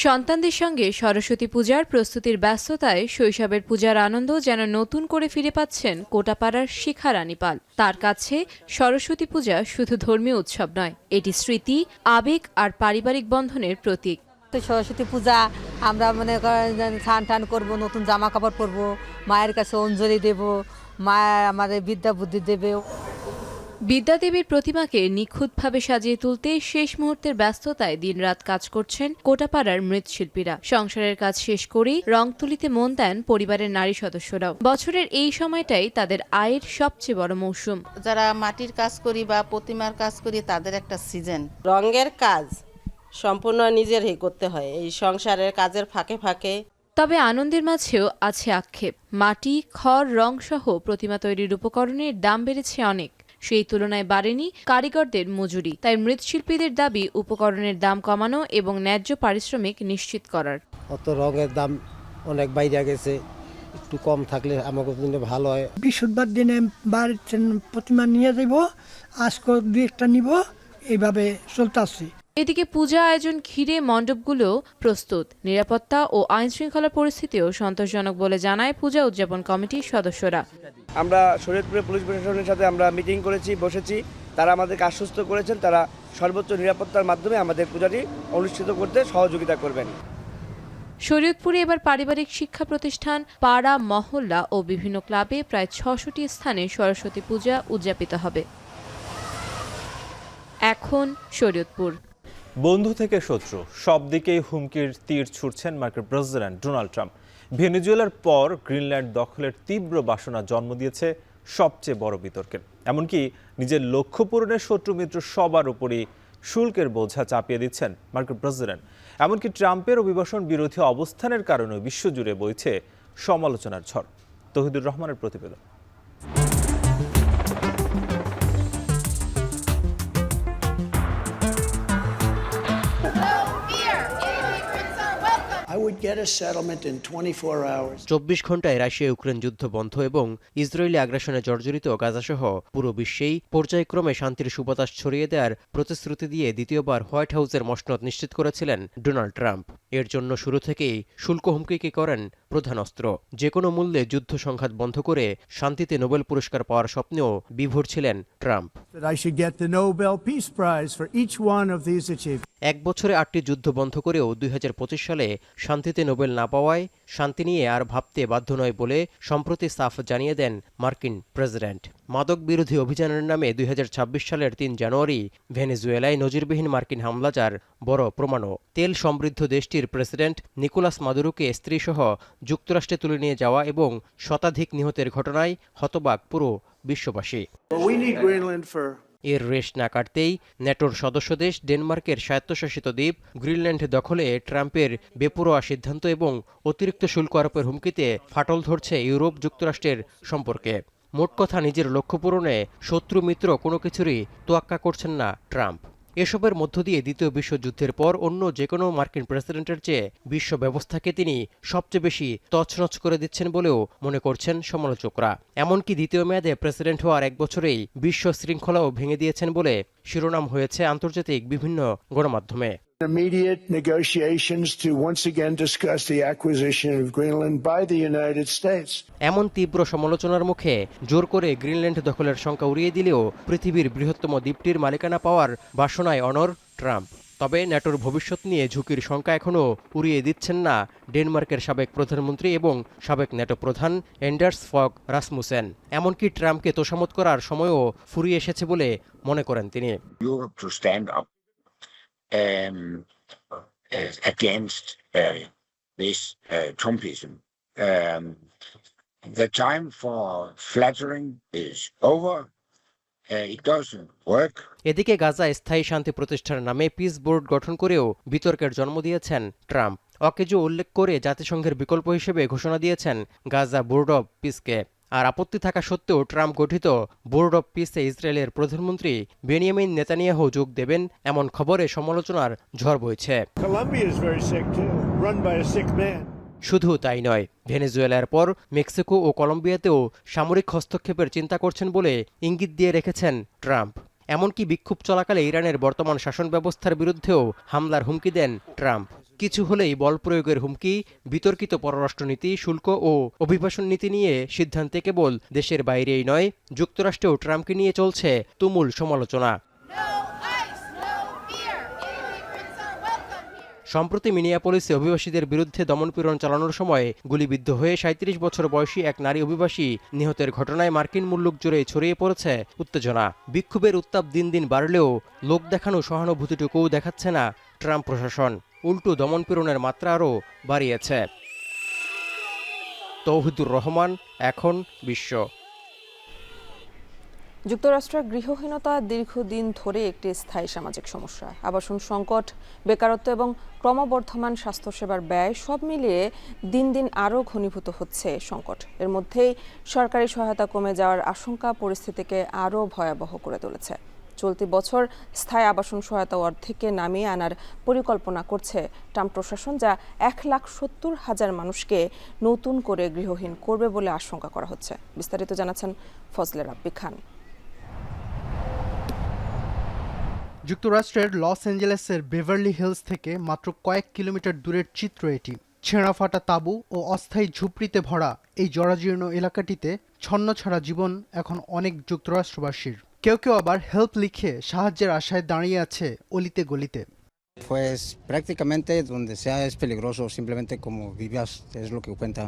সন্তানদের সঙ্গে সরস্বতী পূজার প্রস্তুতির ব্যস্ততায় শৈশবের পূজার আনন্দ যেন নতুন করে ফিরে পাচ্ছেন কোটাপাড়ার শিখা রানী পাল। তার কাছে সরস্বতী পূজা শুধু ধর্মীয় উৎসব নয়, এটি স্মৃতি, আবেগ আর পারিবারিক বন্ধনের প্রতীক। সরস্বতী পূজা আমরা মনে করেন স্নান টান করবো, নতুন জামা কাপড় পরবো, মায়ের কাছে অঞ্জলি দেব, মা আমাদের বিদ্যা বুদ্ধি দেবে। বিদ্যাদেবীর প্রতিমাকে নিখুঁতভাবে সাজিয়ে তুলতে শেষ মুহূর্তের ব্যস্ততায় দিনরাত কাজ করছেন কোটাপাড়ার মৃৎশিল্পীরা। সংসারের কাজ শেষ করেই রং তুলিতে মন দেন পরিবারের নারী সদস্যরাও। বছরের এই সময়টাই তাদের আয়ের সবচেয়ে বড় মৌসুম। যারা মাটির কাজ করি বা প্রতিমার কাজ করি, তাদের একটা সিজন। রঙের কাজ সম্পূর্ণ নিজেরই করতে হয় এই সংসারের কাজের ফাঁকে ফাঁকে। তবে আনন্দের মাঝেও আছে আক্ষেপ। মাটি, খড়, রং সহ প্রতিমা তৈরির উপকরণের দাম বেড়েছে অনেক, সেই তুলনায় বাড়েনি কারিগরদের মজুরি। তাই মৃৎশিল্পীদের দাবি উপকরণের দাম কমানো এবং ন্যায্য পারিশ্রমিক নিশ্চিত করার। অত রঙের দাম অনেক বাইরে গেছে, একটু কম থাকলে আমাদের জন্য ভালো হয়। বৃহস্পতিবার দিনে বাড়িতে প্রতিমা নিয়ে যাব, আজকে 2-1টা নিব, এইভাবে চলতে আসছি। এদিকে পূজা আয়োজন ঘিরে মণ্ডপগুলো প্রস্তুত। নিরাপত্তা ও আইন শৃঙ্খলার পরিস্থিতিও সন্তোষজনক বলে জানায় পূজা উদযাপন কমিটির সদস্যরা। আমরা শরীয়তপুরের পুলিশ প্রশাসনের সাথে আমরা মিটিং করেছি, বসেছি। তারা আমাদেরকে আশ্বস্ত করেছেন তারা সর্বোচ্চ নিরাপত্তার মাধ্যমে আমাদের পূজাটি অনুষ্ঠিত করতে সহযোগিতা করবেন। শরীয়তপুরে এবার পারিবারিক শিক্ষা প্রতিষ্ঠান, পাড়া, মহল্লা ও বিভিন্ন ক্লাবে প্রায় ৬০০টি স্থানে সরস্বতী পূজা উদযাপিত হবে। এখন শরীয়তপুর। বন্ধু থেকে শত্রু, সব দিকেই হুমকির তীর ছুড়ছেন মার্কিন প্রেসিডেন্ট ডোনাল্ড ট্রাম্প। ভেনেজুয়েলার পর গ্রিনল্যান্ড দখলের তীব্র বাসনা জন্ম দিয়েছে সবচেয়ে বড় বিতর্কের। এমনকি নিজের লক্ষ্য পূরণের শত্রু মিত্র সবার উপরই শুল্কের বোঝা চাপিয়ে দিচ্ছেন মার্কিন প্রেসিডেন্ট। এমনকি ট্রাম্পের অভিবাসন বিরোধী অবস্থানের কারণে বিশ্বজুড়ে বইছে সমালোচনার ঝড়। তৌহিদুর রহমানের প্রতিবেদন। I would get a settlement in 24 hours. 24 ঘন্টায় রাশিয়া ইউক্রেন যুদ্ধ বন্ধ এবং ইসরায়েলি আগ্রাসনে জর্জরিত গাজাসহ পুরো বিশ্বেই পর্যায়ক্রমে শান্তির সুবাতাস ছড়িয়ে দেওয়ার প্রতিশ্রুতি দিয়ে দ্বিতীয়বার হোয়াইট হাউসের মসনদ নিশ্চিত করেছিলেন ডোনাল্ড ট্রাম্প। এর জন্য শুরু থেকেই শুল্ক হুমকিকে করেন প্রধান অস্ত্র। যে কোনো মূল্যে যুদ্ধ সংঘাত বন্ধ করে শান্তিতে নোবেল পুরস্কার পাওয়ার স্বপ্নেও বিভোর ছিলেন ট্রাম্প। এক বছরে 8টি যুদ্ধ বন্ধ করেও 2025 সালে শান্তিতে নোবেল না পাওয়ায় শান্তি নিয়ে আর ভাবতে বাধ্য নয় বলে সম্প্রতি সাফ জানিয়ে দেন মার্কিন প্রেসিডেন্ট। মাদক বিরোধী অভিযানের নামে 2026 সালের 3 জানুয়ারি ভেনেজুয়েলায় নজিরবিহীন মার্কিন হামলা যার বড় প্রমাণও। তেল সমৃদ্ধ দেশটির প্রেসিডেন্ট নিকোলাস মাদুরোকে স্ত্রীসহ যুক্তরাষ্ট্রে তুলে নিয়ে যাওয়া এবং শতাধিক নিহতের ঘটনায় হতবাক পুরো বিশ্ববাসী। এর রেশ না কাটতেই ন্যাটোর সদস্য দেশ ডেনমার্কের স্বায়ত্তশাসিত দ্বীপ গ্রিনল্যান্ড দখলে ট্রাম্পের বেপরোয়া সিদ্ধান্ত এবং অতিরিক্ত শুল্ক আরোপের হুমকিতে ফাটল ধরছে ইউরোপ যুক্তরাষ্ট্রের সম্পর্কে। মোট কথা, নিজের লক্ষ্য পূরণে শত্রু মিত্র কোনো কিছুরই তোয়াক্কা করছেন না ট্রাম্প। এসবের মধ্য দিয়ে দ্বিতীয় বিশ্বযুদ্ধের পর অন্য যে কোনো মার্কিন প্রেসিডেন্টের চেয়ে বিশ্ব ব্যবস্থাকে তিনি সবচেয়ে বেশি তছনছ করে দিচ্ছেন বলেও মনে করছেন সমালোচকরা। এমনকি দ্বিতীয় মেয়াদে প্রেসিডেন্ট হওয়ার 1 বছরেই বিশ্ব শৃঙ্খলাও ভেঙে দিয়েছেন বলে শিরোনাম হয়েছে আন্তর্জাতিক বিভিন্ন গণমাধ্যমে। Immediate negotiations to once again discuss the acquisition of Greenland by the United States. এমন তীব্র সমালোচনার মুখে জোর করে গ্রিনল্যান্ড দখলের সংখ্যা উড়িয়ে দিলেও পৃথিবীর বৃহত্তম দ্বীপটির মালিকানা পাওয়ার বাসনায় অনড় ট্রাম্প। তবে ন্যাটোর ভবিষ্যৎ নিয়ে ঝুঁকির সংখ্যা এখনও উড়িয়ে দিচ্ছেন না ডেনমার্কের সাবেক প্রধানমন্ত্রী এবং সাবেক ন্যাটো প্রধান এন্ডার্স ফগ রাসমুসেন। এমনকি ট্রাম্পকে তোষামত করার সময়ও ফুরিয়ে এসেছে বলে মনে করেন তিনি। Against this Trumpism. The time for flattering is over. It doesn't work. এদিকে গাজা স্থায়ী শান্তি প্রতিষ্ঠার নামে পিস বোর্ড গঠন করেও বিতর্কের জন্ম দিয়েছেন ট্রাম্প। অকেজো উল্লেখ করে জাতিসংঘের বিকল্প হিসেবে ঘোষণা দিয়েছেন গাজা বোর্ড অব পিসকে। আর আপত্তি থাকা সত্ত্বেও ট্রাম্প গঠিত বোর্ড অব পিসে ইসরায়েলের প্রধানমন্ত্রী বেনিয়ামিন নেতানিয়াহু যোগ দেবেন এমন খবরে সমালোচনার ঝড় বইছে। শুধু তাই নয়, ভেনেজুয়েলার পর মেক্সিকো ও কলম্বিয়াতেও সামরিক হস্তক্ষেপের চিন্তা করছেন বলে ইঙ্গিত দিয়ে রেখেছেন ট্রাম্প। এমনকি বিক্ষোভ চলাকালে ইরানের বর্তমান শাসন ব্যবস্থার বিরুদ্ধেও হামলার হুমকি দেন ট্রাম্প। কিছু হলেই বল প্রয়োগের হুমকি, বিতর্কিত পররাষ্ট্রনীতি, শুল্ক ও অভিবাসন নীতি নিয়ে সিদ্ধান্তে কেবল দেশের বাইরেই নয়, যুক্তরাষ্ট্রেও ট্রাম্পকে নিয়ে চলছে তুমুল সমালোচনা। সম্প্রতি মিনিয়াপলিসে অভিবাসীদের বিরুদ্ধে দমনপীড়ন চালানোর সময় গুলিবিদ্ধ হয়ে 37 বছর বয়সী এক নারী অভিবাসী নিহতের ঘটনায় মার্কিন মুলুক জুড়ে ছড়িয়ে পড়েছে উত্তেজনা। বিক্ষোভের উত্তাপ দিন দিন বাড়লেও লোক দেখানো সহানুভূতিটুকুও দেখাচ্ছে না ট্রাম্প প্রশাসন, উল্টো দমনপীড়নের মাত্রা আরও বাড়িয়েছে। তৌহিদুর রহমান, এখন বিশ্ব। যুক্তরাষ্ট্রের গৃহহীনতা দীর্ঘদিন ধরে একটি স্থায়ী সামাজিক সমস্যা। আবাসন সংকট, বেকারত্ব এবং ক্রমবর্ধমান স্বাস্থ্যসেবার ব্যয় সব মিলিয়ে দিন দিন আরও ঘনীভূত হচ্ছে সংকট। এর মধ্যেই সরকারি সহায়তা কমে যাওয়ার আশঙ্কা পরিস্থিতিকে আরও ভয়াবহ করে তুলেছে। চলতি বছর স্থায়ী আবাসন সহায়তা অর্ধেকে নামিয়ে আনার পরিকল্পনা করছে ট্রাম্প প্রশাসন, যা 1,70,000 মানুষকে নতুন করে গৃহহীন করবে বলে আশঙ্কা করা হচ্ছে। বিস্তারিত জানাচ্ছেন ফজলে রাব্বি খান। যুক্তরাষ্ট্রের লস অ্যাঞ্জেলেসের বেভারলি হিলস থেকে মাত্র কয়েক কিলোমিটার দূরের চিত্র এটি। ছেঁড়া ফাটা তাঁবু ও অস্থায়ী ঝুপড়িতে ভরা এই জরাজীর্ণ এলাকাটিতে ছন্নছাড়া জীবন এখন অনেক যুক্তরাষ্ট্রবাসীর। কেউ কেউ আবার হেল্প লিখে সাহায্যের আশায় দাঁড়িয়ে আছে অলিতে গলিতে। Pues prácticamente donde sea es peligroso, simplemente como vivas es lo que cuenta.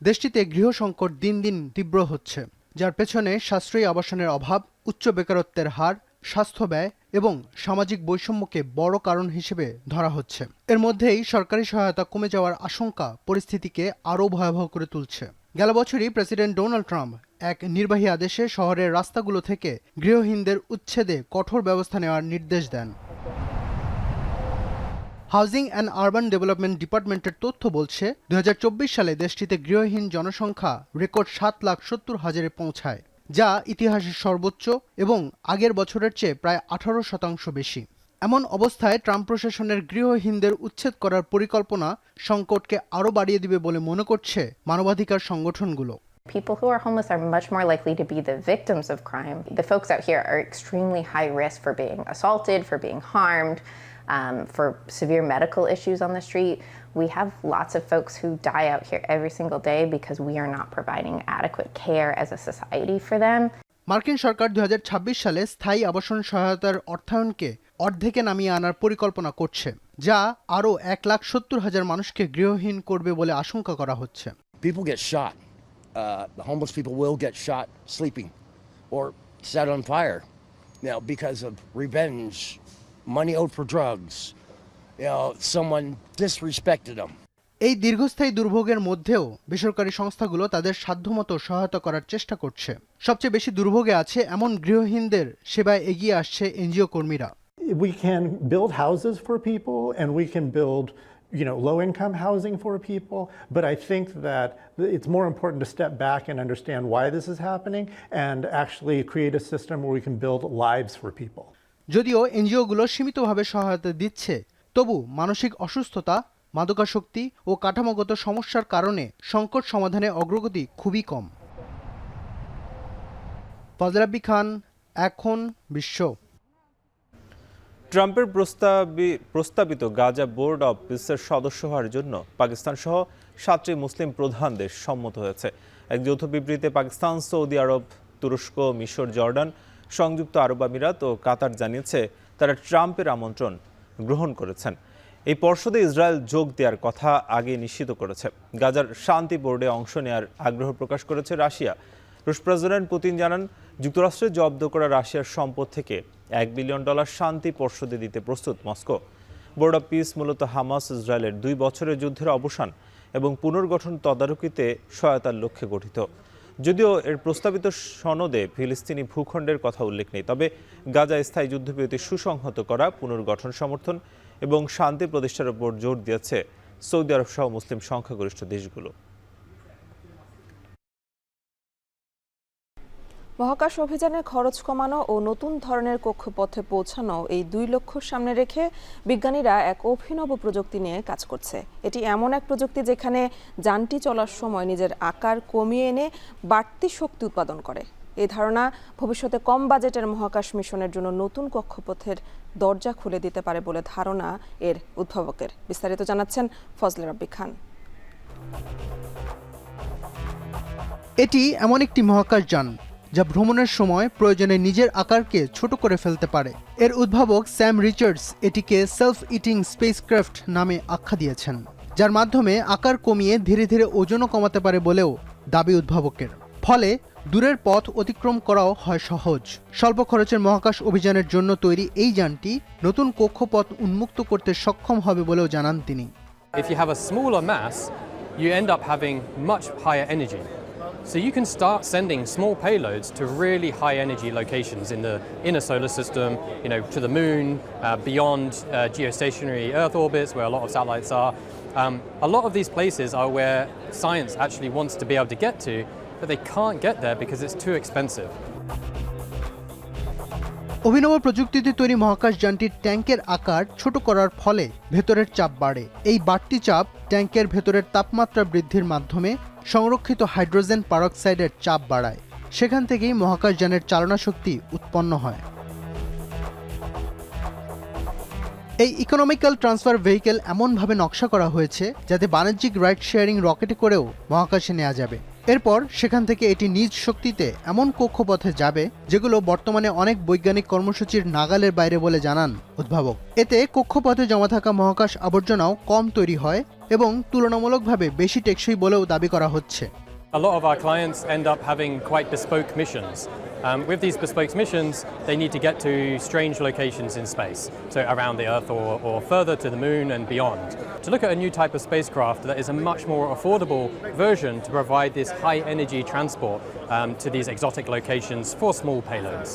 দেশটিতে গৃহ সংকট দিন দিন তীব্র হচ্ছে, যার পেছনে সাশ্রয়ী আবাসনের অভাব, উচ্চ বেকারত্বের হার, স্বাস্থ্য ব্যয় এবং সামাজিক বৈষম্যকে বড় কারণ হিসেবে ধরা হচ্ছে। এর মধ্যেই সরকারি সহায়তা কমে যাওয়ার আশঙ্কা পরিস্থিতিকে আরও ভয়াবহ করে তুলছে। গেল বছরই প্রেসিডেন্ট ডোনাল্ড ট্রাম্প এক নির্বাহী আদেশে শহরের রাস্তাগুলো থেকে গৃহহীনদের উচ্ছেদে কঠোর ব্যবস্থা নেওয়ার নির্দেশ দেন। হাউজিং অ্যান্ড আরবান ডেভেলপমেন্ট ডিপার্টমেন্টের তথ্য বলছে 2024 সালে দেশটিতে গৃহহীন জনসংখ্যা রেকর্ড 7,70,000-এ পৌঁছায়, যা ইতিহাসের সর্বোচ্চ এবং আগের বছরের চেয়ে প্রায় 18% বেশি। এমন অবস্থায় ট্রাম্প প্রশাসনের গৃহহীনদের উচ্ছেদ করার পরিকল্পনা সংকটকে আরও বাড়িয়ে দিবে বলে মনে করছে মানবাধিকার সংগঠনগুলো। People who are homeless are much more likely to be the victims of crime. The folks out here are extremely high risk for being assaulted, for being harmed, for severe medical issues on the street. We have lots of folks who die out here every single day because we are not providing adequate care as a society for them. মার্কিন সরকার 2026 সালে স্থায়ী আবাসন সহায়তার অর্থায়নকে অর্ধেকে নামিয়ে আনার পরিকল্পনা করছে, যা আরও 1,70,000 মানুষকে গৃহহীন করবে বলে আশঙ্কা করা হচ্ছে। People get shot. The homeless people will get shot sleeping or set on fire, because of revenge, money owed for drugs, someone disrespected them. এই দীর্ঘস্থায়ী দুর্ভোগের মধ্যেও বেসরকারি সংস্থাগুলো তাদের সাধ্যমতো সহায়তা করার চেষ্টা করছে। সবচেয়ে বেশি দুর্ভোগে আছে এমন গৃহহীনদের সেবায় এগিয়ে আসছে এনজিও কর্মীরা। We can build houses for people and we can build low-income housing for people, but I think that it's more important to step back and understand why this is happening and actually create a system where we can build lives for people. যদিও এনজিওগুলো সীমিতভাবে সহায়তা দিচ্ছে, তবু মানসিক অসুস্থতা, মাদকাসক্তি ও কাঠামোগত সমস্যার কারণে সংকট সমাধানে অগ্রগতি খুবই কম। ফজল রাব্বি খান, এখন বিশ্ব। ট্রাম্পের প্রস্তাবিত গাজা বোর্ড অব পিসের সদস্য হওয়ার জন্য পাকিস্তান সহ 7টি মুসলিম প্রধান দেশ সম্মত হয়েছে। এক যৌথ বিবৃতিতে পাকিস্তান, সৌদি আরব, তুরস্ক, মিশর, জর্ডান, সংযুক্ত আরব আমিরাত ও কাতার জানিয়েছে তারা ট্রাম্পের আমন্ত্রণ গ্রহণ করেছেন। এই পর্ষদে ইসরায়েল যোগ দেওয়ার কথা আগে নিশ্চিত করেছে। গাজার শান্তি বোর্ডে অংশ নেওয়ার আগ্রহ প্রকাশ করেছে রাশিয়া। রুশ প্রেসিডেন্ট পুতিন জানান, যুক্তরাষ্ট্রের জব্দ করা রাশিয়ার সম্পদ থেকে $1 বিলিয়ন শান্তি পর্ষদে দিতে প্রস্তুত মস্কো। বোর্ড অব পিস মূলত হামাস ইসরায়েলের 2 বছরের যুদ্ধের অবসান এবং পুনর্গঠন তদারকিতে সহায়তার লক্ষ্যে গঠিত। যদিও এর প্রস্তাবিত সনদে ফিলিস্তিনি ভূখণ্ডের কথা উল্লেখ নেই, তবে গাজায় স্থায়ী যুদ্ধবিরতি সুসংহত করা, পুনর্গঠন সমর্থন এবং শান্তি প্রতিষ্ঠার উপর জোর দিয়েছে সৌদি আরব সহ মুসলিম সংখ্যাগরিষ্ঠ দেশগুলো। মহাকাশ অভিযানে খরচ কমানো ও নতুন ধরনের কক্ষপথে পৌঁছানো, এই 2 লক্ষ্য সামনে রেখে বিজ্ঞানীরা এক অভিনব প্রযুক্তি নিয়ে কাজ করছে। এটি এমন এক প্রযুক্তি যেখানে যানটি চলার সময় নিজের আকার কমিয়ে এনে বাড়তি শক্তি উৎপাদন করে। এই ধারণা ভবিষ্যতে কম বাজেটের মহাকাশ মিশনের জন্য নতুন কক্ষপথের দরজা খুলে দিতে পারে বলে ধারণা এর উদ্ভাবকের। বিস্তারিত জানাচ্ছেন ফজল রাব্বি খান। এটি এমন একটি মহাকাশ যান যা ভ্রমণের সময় প্রয়োজনে নিজের আকারকে ছোট করে ফেলতে পারে। এর উদ্ভাবক স্যাম রিচার্ডস এটিকে সেলফ ইটিং স্পেসক্রাফট নামে আখ্যা দিয়েছেন, যার মাধ্যমে আকার কমিয়ে ধীরে ধীরে ওজনও কমাতে পারে বলেও দাবি উদ্ভাবকের। ফলে দূরের পথ অতিক্রম করাও হয় সহজ। স্বল্প খরচের মহাকাশ অভিযানের জন্য তৈরি এই যানটি নতুন কক্ষপথ উন্মুক্ত করতে সক্ষম হবে বলেও জানান তিনি। If you have a smaller mass, you end up having much higher energy. So you can start sending small payloads to really high energy locations in the inner solar system, to the moon, beyond geostationary Earth orbits where a lot of satellites are. A lot of these places are where science actually wants to be able to get to, but they can't get there because it's too expensive. অভিনব প্রযুক্তিতে তৈরি মহাকাশ যানটির ট্যাঙ্কের আকার ছোট করার ফলে ভেতরের চাপ বাড়ে। এই বাড়তি চাপ ট্যাঙ্কের ভেতরের তাপমাত্রা বৃদ্ধির মাধ্যমে সংরক্ষিত হাইড্রোজেন পারক্সাইডের চাপ বাড়ায়। সেখান থেকেই মহাকাশ যানের চালনা শক্তি উৎপন্ন হয়। এই ইকোনমিক্যাল ট্রান্সফার ভেহিকেল এমনভাবে নকশা করা হয়েছে যাতে বাণিজ্যিক রাইড শেয়ারিং রকেটে করেও মহাকাশে নেওয়া যাবে। এরপর সেখান থেকে এটি নিজ শক্তিতে এমন কক্ষপথে যাবে যেগুলো বর্তমানে অনেক বৈজ্ঞানিক কর্মসূচির নাগালের বাইরে বলে জানান উদ্ভাবক। এতে কক্ষপথে জমা থাকা মহাকাশ আবর্জনাও কম তৈরি হয় এবং তুলনামূলকভাবে বেশি টেকসই বলেও দাবি করা হচ্ছে। A lot of our clients end up having quite bespoke missions. With these bespoke missions, they need to get to strange locations in space, so around the Earth or further to the Moon and beyond. To look at a new type of spacecraft that is a much more affordable version to provide this high-energy transport to these exotic locations for small payloads.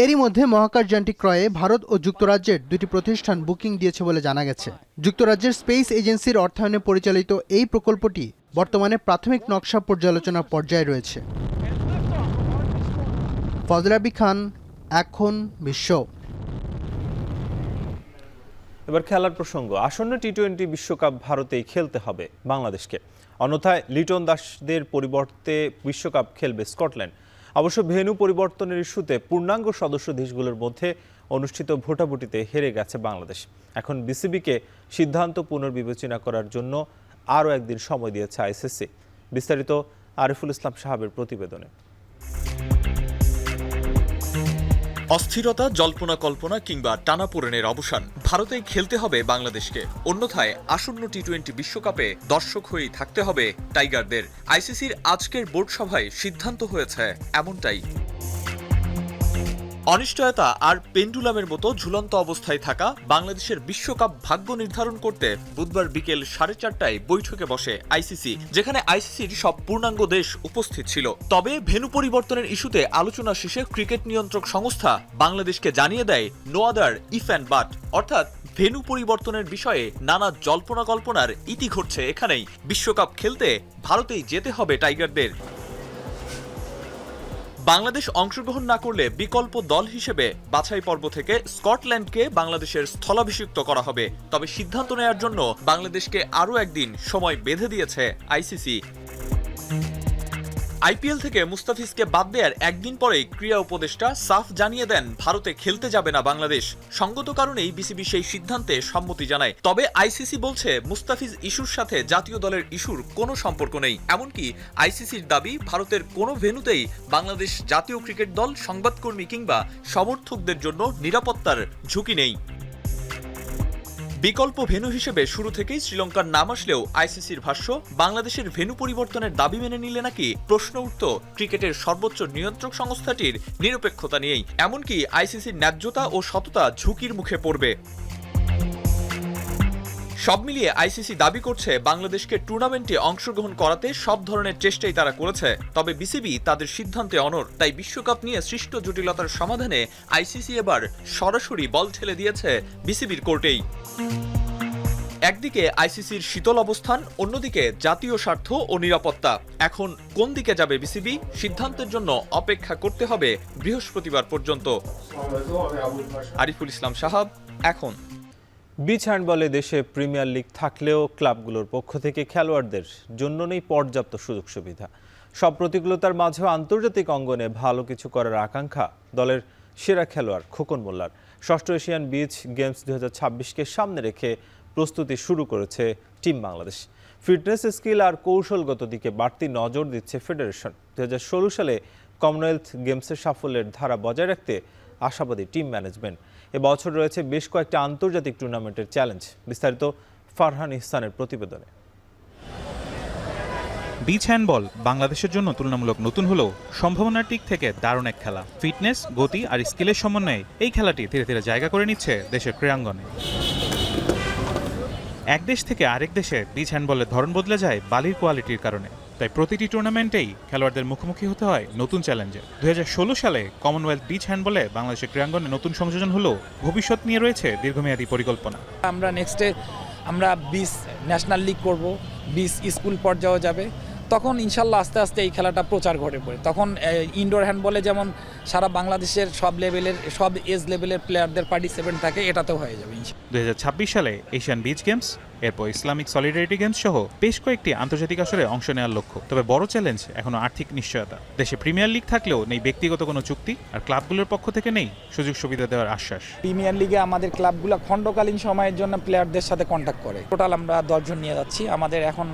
এরই মধ্যে মহাকাশযানটি ক্রয়ে ভারত ও যুক্তরাজ্যের দুটি প্রতিষ্ঠান booking দিয়েছে বলে জানা গেছে। যুক্তরাজ্যের স্পেস এজেন্সির অর্থায়নে পরিচালিত এই প্রকল্পটি বর্তমানে প্রাথমিক নকশা পর্যালোচনার পর্যায়ে রয়েছে। ফজল আরবি খান, এখন বিশ্ব। এবার খেলার প্রসঙ্গ। আসন্ন টি-20 বিশ্বকাপ ভারতেই খেলতে হবে বাংলাদেশকে, অন্যথায় লিটন দাসদের পরিবর্তে বিশ্বকাপ খেলবে স্কটল্যান্ড। অবশ্য ভেন্যু পরিবর্তনের ইস্যুতে পূর্ণাঙ্গ সদস্য দেশগুলোর মধ্যে অনুষ্ঠিত ভোটাভুটিতে হেরে গেছে বাংলাদেশ। এখন বিসিবিকে সিদ্ধান্ত পুনর্বিবেচনা করার জন্য আরও একদিন সময় দিয়েছে আইসিসি। বিস্তারিত আরিফুল ইসলাম সাহাবের প্রতিবেদনে। অস্থিরতা, জল্পনা কল্পনা কিংবা টানাপোড়েনের অবসান, ভারতেই খেলতে হবে বাংলাদেশকে, অন্যথায় আসন্ন টি-20 বিশ্বকাপে দর্শক হয়েই থাকতে হবে টাইগারদের। আইসিসির আজকের বোর্ড সভায় সিদ্ধান্ত হয়েছে এমনটাই। অনিশ্চয়তা আর পেন্ডুলামের মতো ঝুলন্ত অবস্থায় থাকা বাংলাদেশের বিশ্বকাপ ভাগ্য নির্ধারণ করতে বুধবার বিকেল 4:30টায় বৈঠকে বসে আইসিসি, যেখানে আইসিসির সব পূর্ণাঙ্গ দেশ উপস্থিত ছিল। তবে ভেন্যু পরিবর্তনের ইস্যুতে আলোচনা শেষে ক্রিকেট নিয়ন্ত্রক সংস্থা বাংলাদেশকে জানিয়ে দেয় no other if and but, অর্থাৎ ভেন্যু পরিবর্তনের বিষয়ে নানা জল্পনা কল্পনার ইতি ঘটছে এখানেই। বিশ্বকাপ খেলতে ভারতেই যেতে হবে টাইগারদের। বাংলাদেশ অংশগ্রহণ না করলে বিকল্প দল হিসেবে বাছাই পর্ব থেকে স্কটল্যান্ডকে বাংলাদেশের স্থলাভিষিক্ত করা হবে। তবে সিদ্ধান্ত নেয়ার জন্য বাংলাদেশকে আরও একদিন সময় বেঁধে দিয়েছে আইসিসি। আইপিএল থেকে মুস্তাফিজকে বাদ দেওয়ার একদিন পরেই ক্রীড়া উপদেষ্টা সাফ জানিয়ে দেন ভারতে খেলতে যাবে না বাংলাদেশ। সঙ্গত কারণেই বিসিবি সেই সিদ্ধান্তে সম্মতি জানায়। তবে আইসিসি বলছে মুস্তাফিজ ইস্যুর সাথে জাতীয় দলের ইস্যুর কোনো সম্পর্ক নেই। এমনকি আইসিসির দাবি, ভারতের কোনো ভেন্যুতেই বাংলাদেশ জাতীয় ক্রিকেট দল, সংবাদকর্মী কিংবা সমর্থকদের জন্য নিরাপত্তার ঝুঁকি নেই। বিকল্প ভেন্যু হিসেবে শুরু থেকেই শ্রীলঙ্কার নাম আসলেও আইসিসির ভাষ্য, বাংলাদেশের ভেন্যু পরিবর্তনের দাবি মেনে নিলে নাকি প্রশ্ন উঠত ক্রিকেটের সর্বোচ্চ নিয়ন্ত্রক সংস্থাটির নিরপেক্ষতা নিয়েই। এমনকি আইসিসির ন্যায্যতা ও সততা ঝুঁকির মুখে পড়বে। সব মিলিয়ে আইসিসি দাবি করছে বাংলাদেশকে টুর্নামেন্টে অংশগ্রহণ করাতে সব ধরনের চেষ্টাই তারা করেছে। তবে বিসিবি তাদের সিদ্ধান্তে অনড়। তাই বিশ্বকাপ নিয়ে সৃষ্ট জটিলতার সমাধানে আইসিসি এবার সরাসরি বল ঠেলে দিয়েছে বিসিবির কোর্টেই। একদিকে আইসিসির শীতল অবস্থান, অন্যদিকে জাতীয় স্বার্থ ও নিরাপত্তা। এখন কোন দিকে যাবে বিসিবি? সিদ্ধান্তের জন্য অপেক্ষা করতে হবে বৃহস্পতিবার পর্যন্ত। আরিফুল ইসলাম সাহাব, এখন। বিচ হ্যান্ডবলে দেশে প্রিমিয়ার লিগ থাকলেও ক্লাবগুলোর পক্ষ থেকে খেলোয়াড়দের জন্য নেই পর্যাপ্ত সুযোগ সুবিধা। সব প্রতিকূলতার মাঝেও আন্তর্জাতিক অঙ্গনে ভালো কিছু করার আকাঙ্ক্ষা দলের সেরা খেলোয়াড় খোকন মোল্লার। ষষ্ঠ এশিয়ান বিচ গেমস 2026কে সামনে রেখে প্রস্তুতি শুরু করেছে টিম বাংলাদেশ। ফিটনেস, স্কিল আর কৌশলগত দিকে বাড়তি নজর দিচ্ছে ফেডারেশন। 2016 সালে কমনওয়েলথ গেমসের সাফল্যের ধারা বজায় রাখতে আশাবাদী টিম ম্যানেজমেন্ট। এবছর রয়েছে বেশ কয়েকটি আন্তর্জাতিক টুর্নামেন্টের চ্যালেঞ্জ। বিস্তারিত ফারহান ইহসানের প্রতিবেদনে। বিচ হ্যান্ডবল বাংলাদেশের জন্য তুলনামূলক নতুন হলেও সম্ভাবনার দিক থেকে দারুণ এক খেলা। ফিটনেস, গতি আর স্কিলের সমন্বয়ে এই খেলাটি ধীরে ধীরে জায়গা করে নিচ্ছে দেশের ক্রীড়াঙ্গনে। এক দেশ থেকে আরেক দেশে বিচ হ্যান্ডবলের ধরন বদলে যায় বালির কোয়ালিটির কারণে। তাই প্রতিটি টুর্নামেন্টেই খেলোয়াড়দের মুখোমুখি হতে হয় নতুন চ্যালেঞ্জে। 2016 সালে কমনওয়েলথ বিচ হ্যান্ডবলে বাংলাদেশের ক্রীড়াঙ্গনে নতুন সংযোজন হলেও ভবিষ্যৎ নিয়ে রয়েছে দীর্ঘমেয়াদী পরিকল্পনা। আমরা নেক্সটে বিচ ন্যাশনাল লিগ করব, বিচ স্কুল পর্যায়েও যাবে। তখন ইনশাল্লাহ আস্তে আস্তে এই খেলাটা প্রচার ঘটে পড়ে। তখন ইনডোর হ্যান্ডবলে যেমন সারা বাংলাদেশের সব লেভেলের, সব এজ লেভেলের প্লেয়ারদের পার্টিসিপেন্ট থাকে, এটাতেও হয়ে যাবে। 2026 সালে এশিয়ান বিচ গেমস এরপর ইসলামিক সলিডারিটি গেমস সহ বেশ কয়েকটি আন্তর্জাতিক আসরে অংশ নেওয়ার লক্ষ্য। তবে বড় চ্যালেঞ্জ এখনো আর্থিক নিশ্চয়তা। দেশে প্রিমিয়ার লিগ থাকলেও নেই ব্যক্তিগত কোনো চুক্তি, আর ক্লাবগুলোর পক্ষ থেকে নেই সুযোগ সুবিধা দেওয়ার আশ্বাস। প্রিমিয়ার লিগে আমাদের ক্লাবগুলো খণ্ডকালীন সময়ের জন্য প্লেয়ারদের সাথে কন্ট্যাক্ট করে। টোটাল আমরা 10 জন নিয়ে যাচ্ছি। আমাদের এখন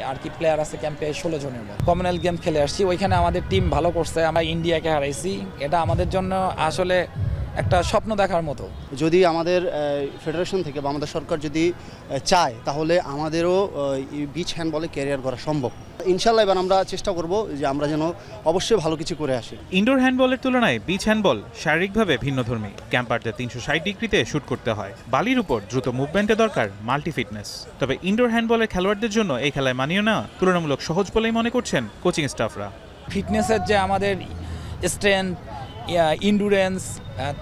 আর কি প্লেয়ার আছে ক্যাম্পে 16 জনের মতো। কমনওয়েলথ গেম খেলে আসছি, ওইখানে আমাদের টিম ভালো করছে। আমরা ইন্ডিয়াকে হারাইছি। এটা আমাদের জন্য আসলে একটা স্বপ্ন দেখার মতো। যদি আমাদের ফেডারেশন থেকে বা আমাদের সরকার যদি চায় তাহলে আমাদেরও বিচ হ্যান্ডবলে ক্যারিয়ার করা সম্ভব। ইনশাল্লাহ এবার আমরা চেষ্টা করব যে আমরা যেন অবশ্যই ভালো কিছু করে আসি। ইনডোর হ্যান্ডবলের তুলনায় বিচ হ্যান্ডবল শারীরিকভাবে ভিন্নধর্মী। ক্যাম্পারদের 360 ডিগ্রিতে শুট করতে হয়। বালির উপর দ্রুত মুভমেন্টে দরকার মাল্টি ফিটনেস। তবে ইনডোর হ্যান্ডবলের খেলোয়াড়দের জন্য এই খেলায় মানিয়ে নেওয়া তুলনামূলক সহজ বলেই মনে করছেন কোচিং স্টাফরা। ফিটনেসের যে আমাদের স্ট্রেংথ, ইন্ডুরেন্স,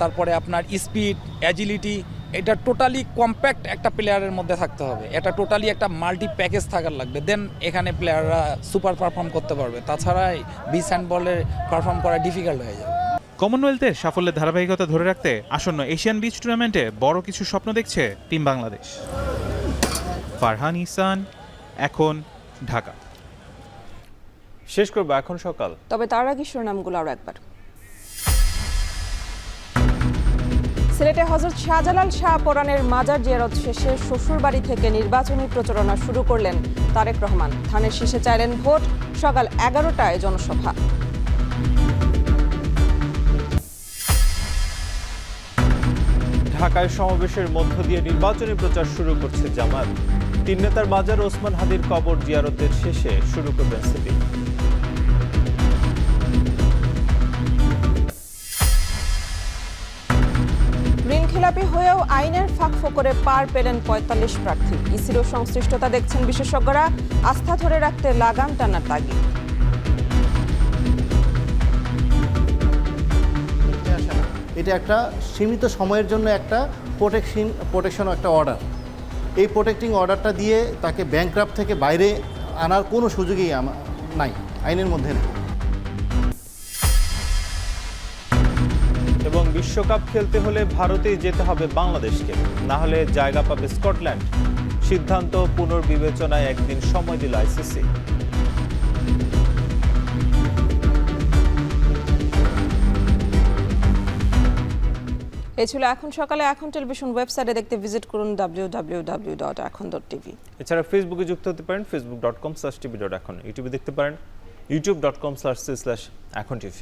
তারপরে আপনার স্পিড, অ্যাজিলিটি, এটা টোটালি কম্প্যাক্ট একটা প্লেয়ারের মধ্যে থাকতে হবে। এটা টোটালি একটা মাল্টি প্যাকেজ থাকার লাগবে, দেন এখানে প্লেয়াররা সুপার পারফর্ম করতে পারবে। তাছাড়া বিচ হ্যান্ডবলে পারফর্ম করা ডিফিকাল্ট হয়ে যাবে। কমনওয়েলথের সাফল্যের ধারাবাহিকতা ধরে রাখতে আসন্ন এশিয়ান বিচ টুর্নামেন্টে বড় কিছু স্বপ্ন দেখছে টিম বাংলাদেশ। ফারহান ইহসান, এখন, ঢাকা। শেষ করবো এখন সকাল, তবে তার আগে শিরোনামগুলো আরও একবার। সিলেটে হযরত শাহজালাল শাহ পরানের মাজার জিয়ারত শেষে শ্বশুরবাড়ি থেকে নির্বাচনী প্রচারণা শুরু করলেন তারেক রহমান। ধানের শীষে চাইলেন ভোট, সকাল 11টায় জনসভা। ঢাকায় সমাবেশের মধ্য দিয়ে নির্বাচনী প্রচার শুরু করছে জামাত। 3 নেতার মাজার ওসমান হাদির কবর জিয়ারতের শেষে শুরু করবেন সিটি। ঋণখেলাপি হয়েও আইনের ফাঁকফোকরে পার পেলেন 45 প্রার্থী। ইসিরও সংশ্লিষ্টতা দেখছেন বিশেষজ্ঞরা, আস্থা ধরে রাখতে লাগাম টানার তাগিদ। এটা একটা সীমিত সময়ের জন্য একটা প্রোটেকশন একটা অর্ডার। এই প্রোটেক্টিং অর্ডারটা দিয়ে তাকে ব্যাংকরাপ্ট থেকে বাইরে আনার কোনো সুযোগই নাই, আইনের মধ্যে নেই। এবং বিশ্বকাপ খেলতে হলে ভারতেই যেতে হবে বাংলাদেশকে, না হলে জায়গা পাবে স্কটল্যান্ড। সিদ্ধান্ত পুনর্বিবেচনায় একদিন সময় দিল আইসিসি। এই ছিল এখন সকালে। এখন টেলিভিশন ওয়েবসাইটে দেখতে ভিজিট করুন www.ekhon.tv। এছাড়া ফেসবুকে যুক্ত হতে পারেন facebook.com/tv.ekhon। ইউটিউবে দেখতে পারেন youtube.com/ekhon TV।